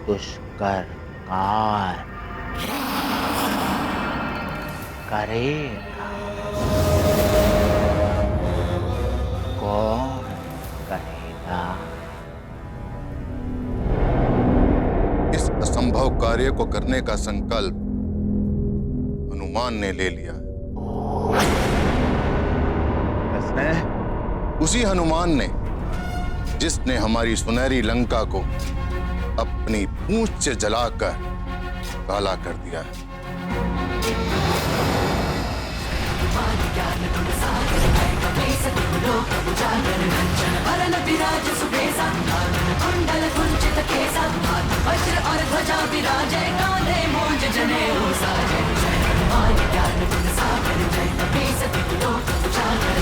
दुष्कर कार्य करेगा। कौन करेगा? इस असंभव कार्य को करने का संकल्प हनुमान ने ले लिया। किसने? उसी हनुमान ने जिसने हमारी सुनहरी लंका को अपनी पूंछ से जलाकर काला कर दिया है। वज्र और ध्वजा विराजे कांधे मूंज जनेऊ साजे जय हनुमान ज्ञान गुण सागर जय कपीस तिहु लोक उजागर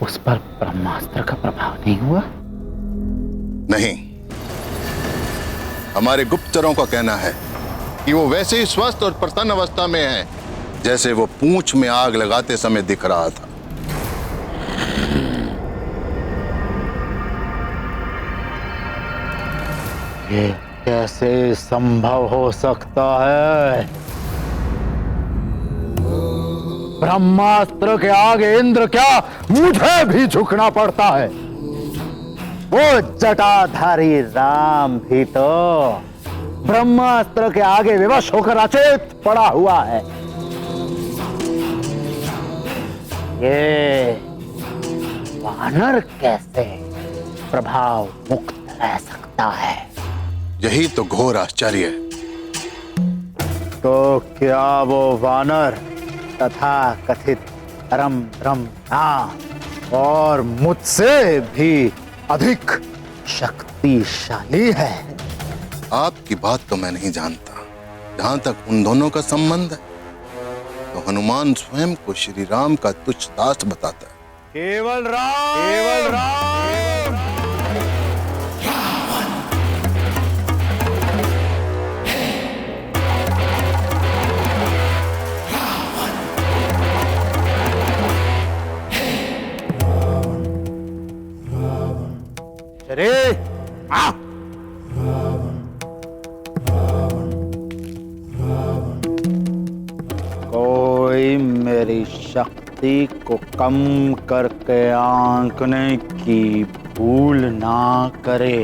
उस पर ब्रह्मास्त्र का प्रभाव नहीं हुआ? नहीं, हमारे गुप्तचरों का कहना है कि वो वैसे ही स्वस्थ और प्रसन्न अवस्था में है जैसे वो पूंछ में आग लगाते समय दिख रहा था। ये कैसे संभव हो सकता है? ब्रह्मास्त्र के आगे इंद्र क्या, मुझे भी झुकना पड़ता है। वो जटाधारी राम भी तो ब्रह्मास्त्र के आगे विवश होकर अचेत पड़ा हुआ है। ये वानर कैसे प्रभाव मुक्त रह सकता है? यही तो घोर आश्चर्य है। तो क्या वो वानर तथा कथित परम ब्रह्म नाम और मुझसे भी अधिक शक्तिशाली है? आपकी बात तो मैं नहीं जानता। जहां तक उन दोनों का संबंध है तो हनुमान स्वयं को श्री राम का तुच्छ दास बताता है। केवल राम, केवल राम। अरे कोई मेरी शक्ति को कम करके आंकने की भूल ना करे।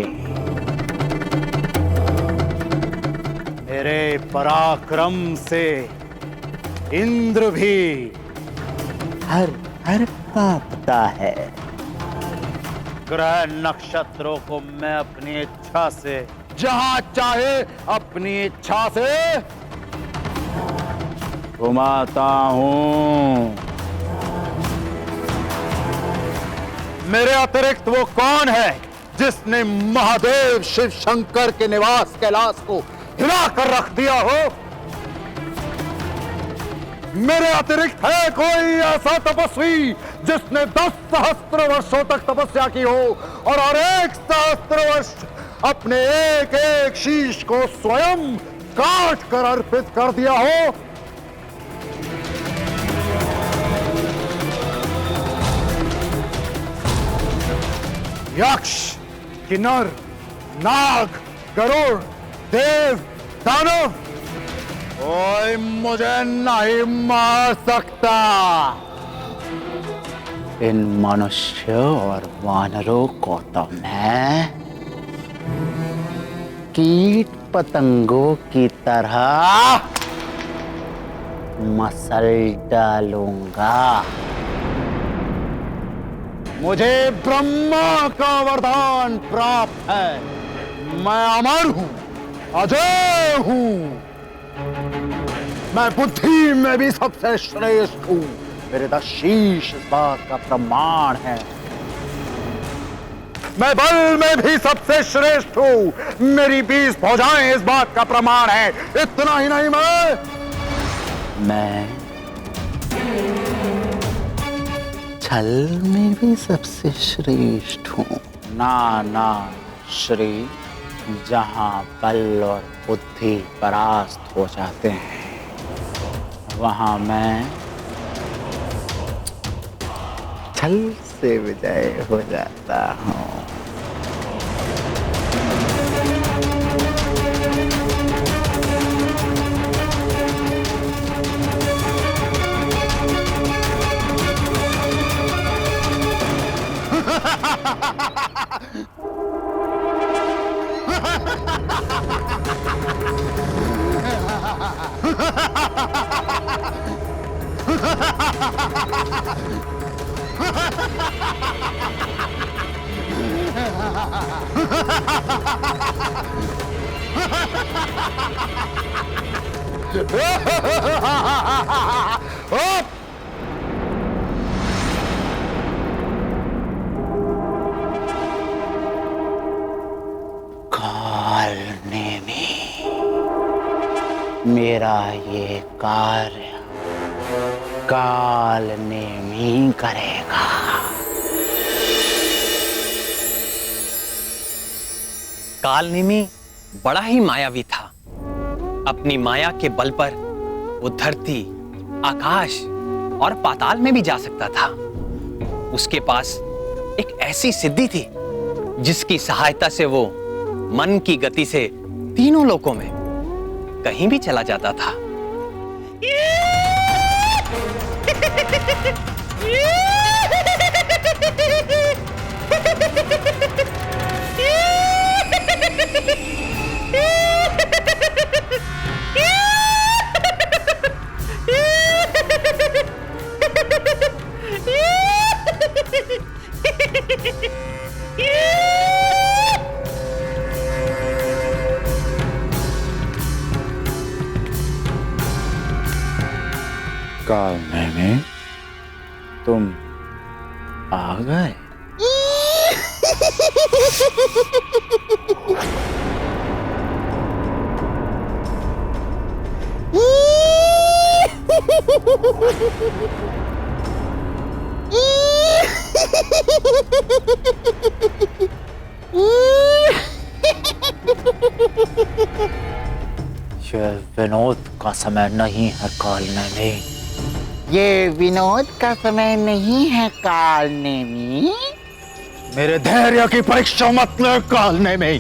मेरे पराक्रम से इंद्र भी हर हर कांपता है। ग्रह नक्षत्रों को मैं अपनी इच्छा से जहां चाहे अपनी इच्छा से घुमाता हूं। मेरे अतिरिक्त वो कौन है जिसने महादेव शिव शंकर के निवास कैलाश को हिला कर रख दिया हो? मेरे अतिरिक्त है कोई ऐसा तपस्वी जिसने 10 सहस्त्र वर्षों तक तपस्या की हो और हर 1 सहस्त्र वर्ष अपने एक एक शीश को स्वयं काट कर अर्पित कर दिया हो? यक्ष, किन्नर, नाग, गरुड़, देव, दानव, कोई मुझे नहीं मार सकता। इन मनुष्य और वानरों को तो मैं कीट पतंगों की तरह मसल डालूंगा। मुझे ब्रह्मा का वरदान प्राप्त है। मैं अमर हूं, अजय हूं। मैं बुद्धि में भी सबसे श्रेष्ठ हूं। मेरे 10 शीश इस बात का प्रमाण है। मैं बल में भी सबसे श्रेष्ठ हूं। मेरी 20 भुजाएं इस बात का प्रमाण है। इतना ही नहीं, मैं छल में भी सबसे श्रेष्ठ हूं। ना श्री, जहां बल और बुद्धि परास्त हो जाते हैं वहां मैं छल से विजय हो जाता हूं। काल नेमी, मेरा ये कार्य काल नेमी करेगा। कालनेमी बड़ा ही मायावी था। अपनी माया के बल पर वो धरती, आकाश और पाताल में भी जा सकता था। उसके पास एक ऐसी सिद्धि थी जिसकी सहायता से वो मन की गति से तीनों लोकों में कहीं भी चला जाता था। कालनेमी, तुम आ गए। ये विनोद का समय नहीं है कालनेमी, ये विनोद का समय नहीं है कालनेमी। मेरे धैर्य की परीक्षा मत ले कालनेमी।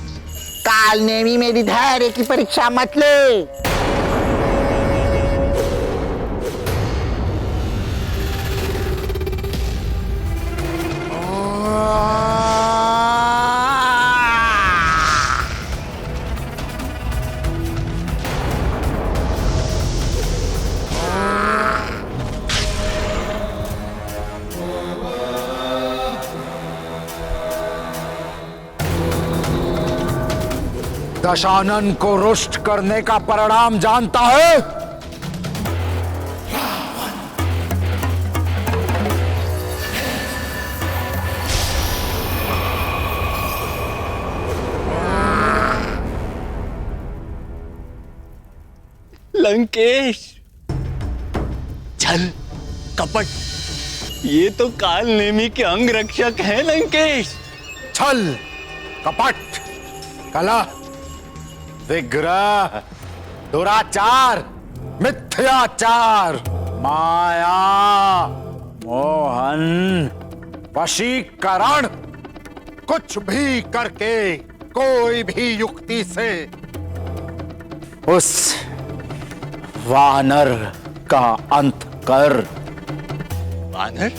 कालनेमी, मेरी धैर्य की परीक्षा मत ले। दशानन को रुष्ट करने का परिणाम जानता है? लंकेश, छल, कपट, ये तो कालनेमी के अंग रक्षक हैं लंकेश। छल, कपट, कला, विग्रह, दुराचार, मिथ्याचार, माया, मोहन, वशीकरण, कुछ भी करके, कोई भी युक्ति से उस वानर का अंत कर। वानर?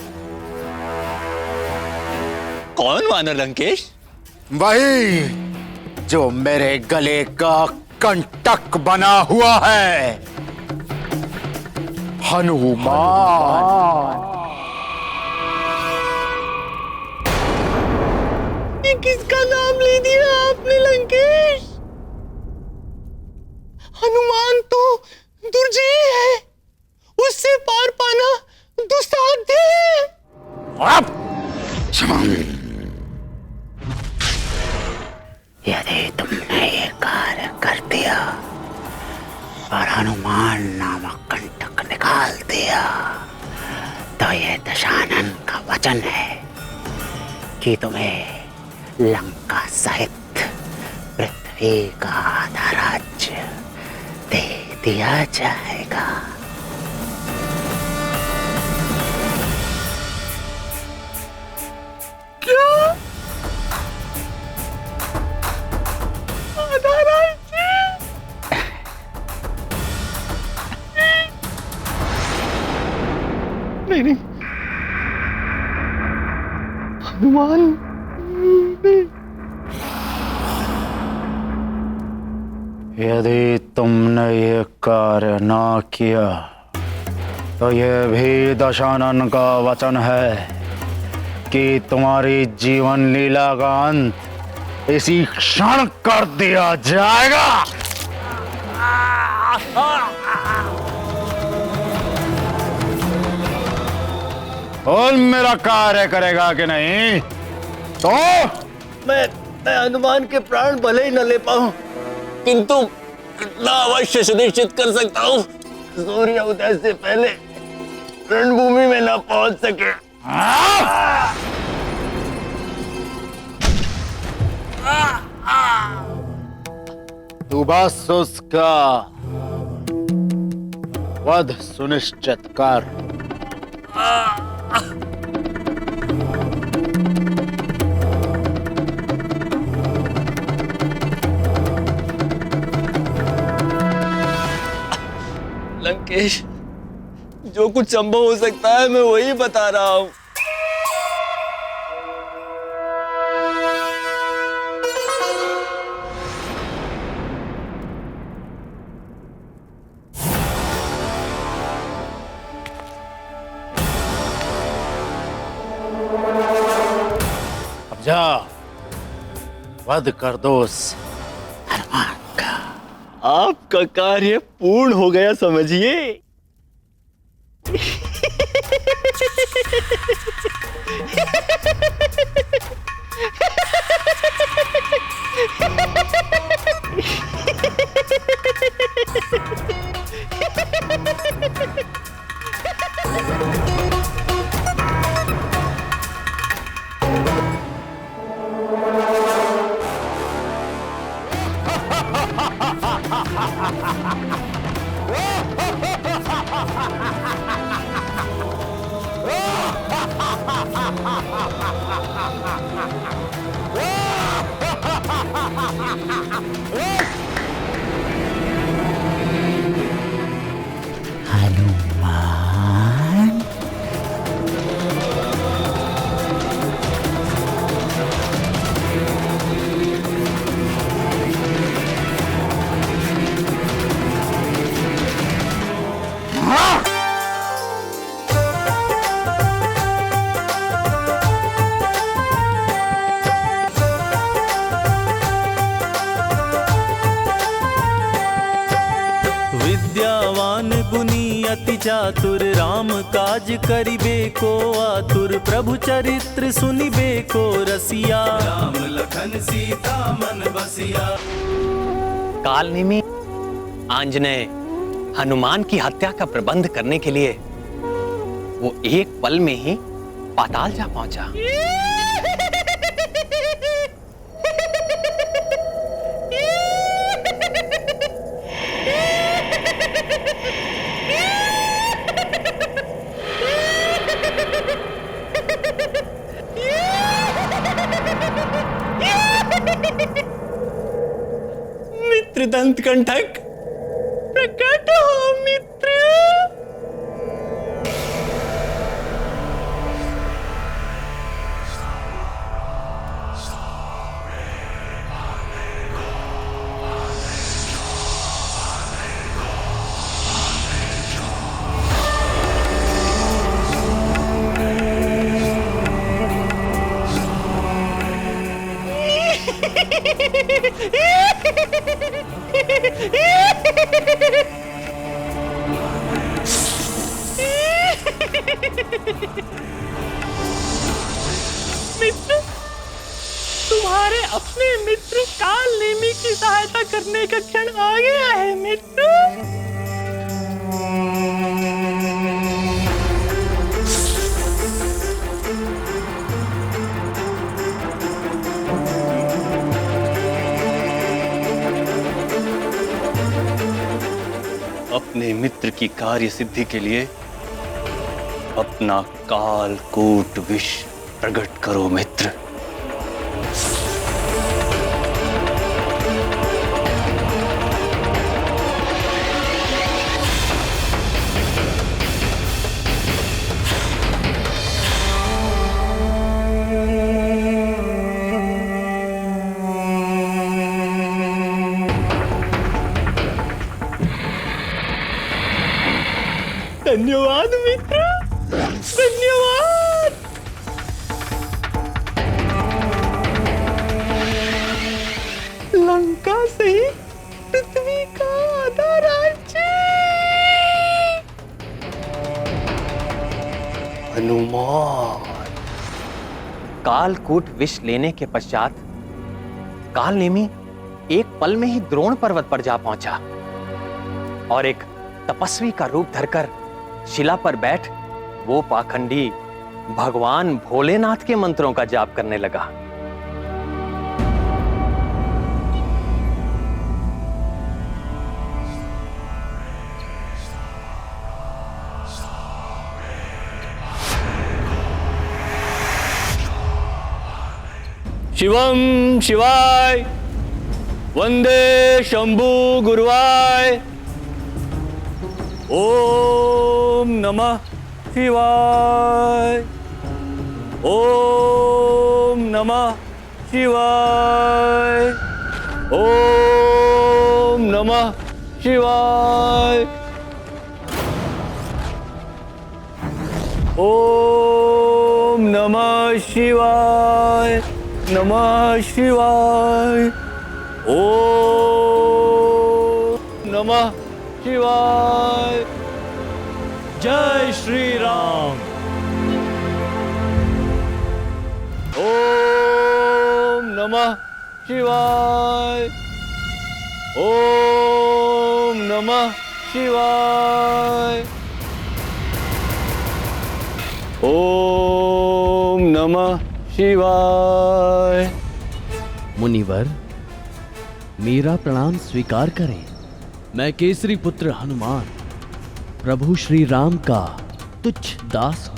कौन वानर लंकेश? वही जो मेरे गले का कंटक बना हुआ है, हनुमान। ये किसका नाम ले दिया आपने लंकेश? हनुमान तो दुर्जय है, उससे पार पाना दुस्साध्य है। यदि तुमने ये कार्य कर दिया और हनुमान नामक कंटक निकाल दिया तो ये दशानन का वचन है कि तुम्हें लंका सहित पृथ्वी का आधा राज्य दे दिया जाएगा। क्या? आधा राज्य? नहीं, हनुमान, यदि तुमने ये कार्य ना किया तो ये भी दशानन का वचन है कि तुम्हारी जीवन लीला का अंत इसी क्षण कर दिया जाएगा। बोल मेरा कार्य करेगा कि नहीं? तो मैं हनुमान के प्राण भले ही न ले पाऊं, किंतु इतना अवश्य सुनिश्चित कर सकता हूं, सूर्य उदय से पहले रणभूमि में न पहुंच सके। दुभासुस का वध सुनिश्चित कर। लंकेश, जो कुछ संभव हो सकता है मैं वही बता रहा हूं। अब जा वध कर दो उस हनुमान का। आपका कार्य पूर्ण हो गया समझिए। हनुमान, विद्यावान गुनी अति चातुर, राम काज करिबे को आतुर, प्रभु चरित्र सुनिबे को रसिया, राम लखन सीता मन बसिया। कालनेमी आंजनेय हनुमान की हत्या का प्रबंध करने के लिए वो एक पल में ही पाताल जा पहुंचा। मित्र दंत कंठक, प्रकट हो मित्र। मित्र, तुम्हारे अपने मित्र कालनेमी की सहायता करने का क्षण आ गया है मित्र। अपने मित्र की कार्य सिद्धि के लिए अपना काल कूट विष प्रकट करो मित्र। धन्यवाद मित्र, धन्यवाद। हनुमान। कालकूट विष लेने के पश्चात कालनेमी एक पल में ही द्रोण पर्वत पर जा पहुंचा और एक तपस्वी का रूप धरकर शिला पर बैठ वो पाखंडी भगवान भोलेनाथ के मंत्रों का जाप करने लगा। शिवम शिवाय वंदे शंभु गुरुवाय। ओम नमः शिवाय। ओम नमः शिवाय। ओम नमः शिवाय। ओम नमः शिवाय। नमः शिवाय। ओम नमः शिवाय। जय श्री राम। ओम नमः शिवाय। ओम नमः शिवाय। ओम नमः शिवाय। मुनिवर, मेरा प्रणाम स्वीकार करें। मैं केसरी पुत्र हनुमान प्रभु श्री राम का तुच्छ दास हूं।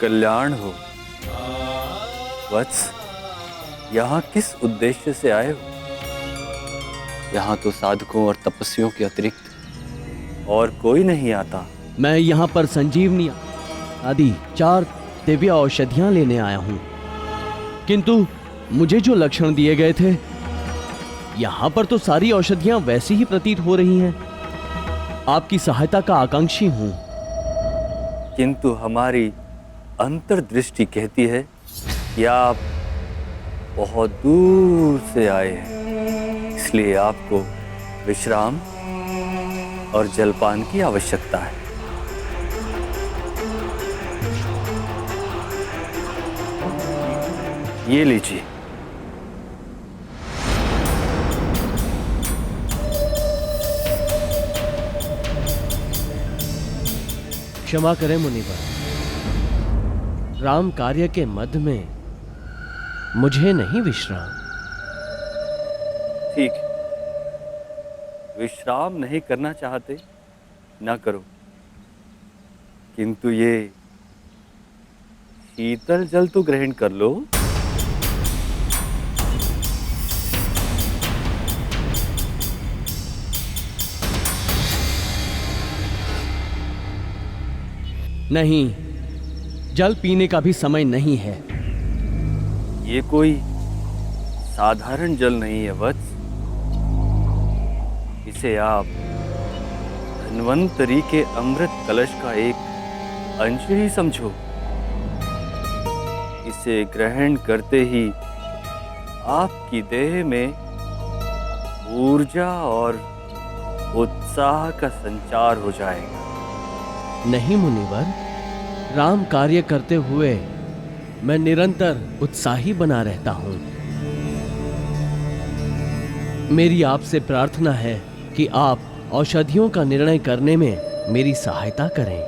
कल्याण हो। वत्स, यहाँ किस उद्देश्य से आए हो? यहाँ तो साधकों और तपस्वियों के अतिरिक्त और कोई नहीं आता। मैं यहाँ पर संजीवनी आदि 4 दिव्य औषधियाँ लेने आया हूँ, किंतु मुझे जो लक्षण दिए गए थे, यहाँ पर तो सारी औषधियाँ वैसी ही प्रतीत हो रही हैं। आपकी सहायता का आकांक्षी हूँ। किंतु हमारी अंतर्दृष्टि कहती है कि आप बहुत दूर से आए हैं, इसलिए आपको विश्राम और जलपान की आवश्यकता है। ये लीजिए। क्षमा करें मुनिवर, राम कार्य के मध्य में मुझे नहीं विश्राम। ठीक, विश्राम नहीं करना चाहते ना करो, किंतु ये शीतल जल तो ग्रहण कर लो। नहीं, जल पीने का भी समय नहीं है। ये कोई साधारण जल नहीं है वत्स, इसे आप धन्वंतरी के अमृत कलश का एक अंश ही समझो। इसे ग्रहण करते ही आपकी देह में ऊर्जा और उत्साह का संचार हो जाएगा। नहीं मुनिवर, राम कार्य करते हुए मैं निरंतर उत्साही बना रहता हूं। मेरी आपसे प्रार्थना है कि आप औषधियों का निर्णय करने में मेरी सहायता करें।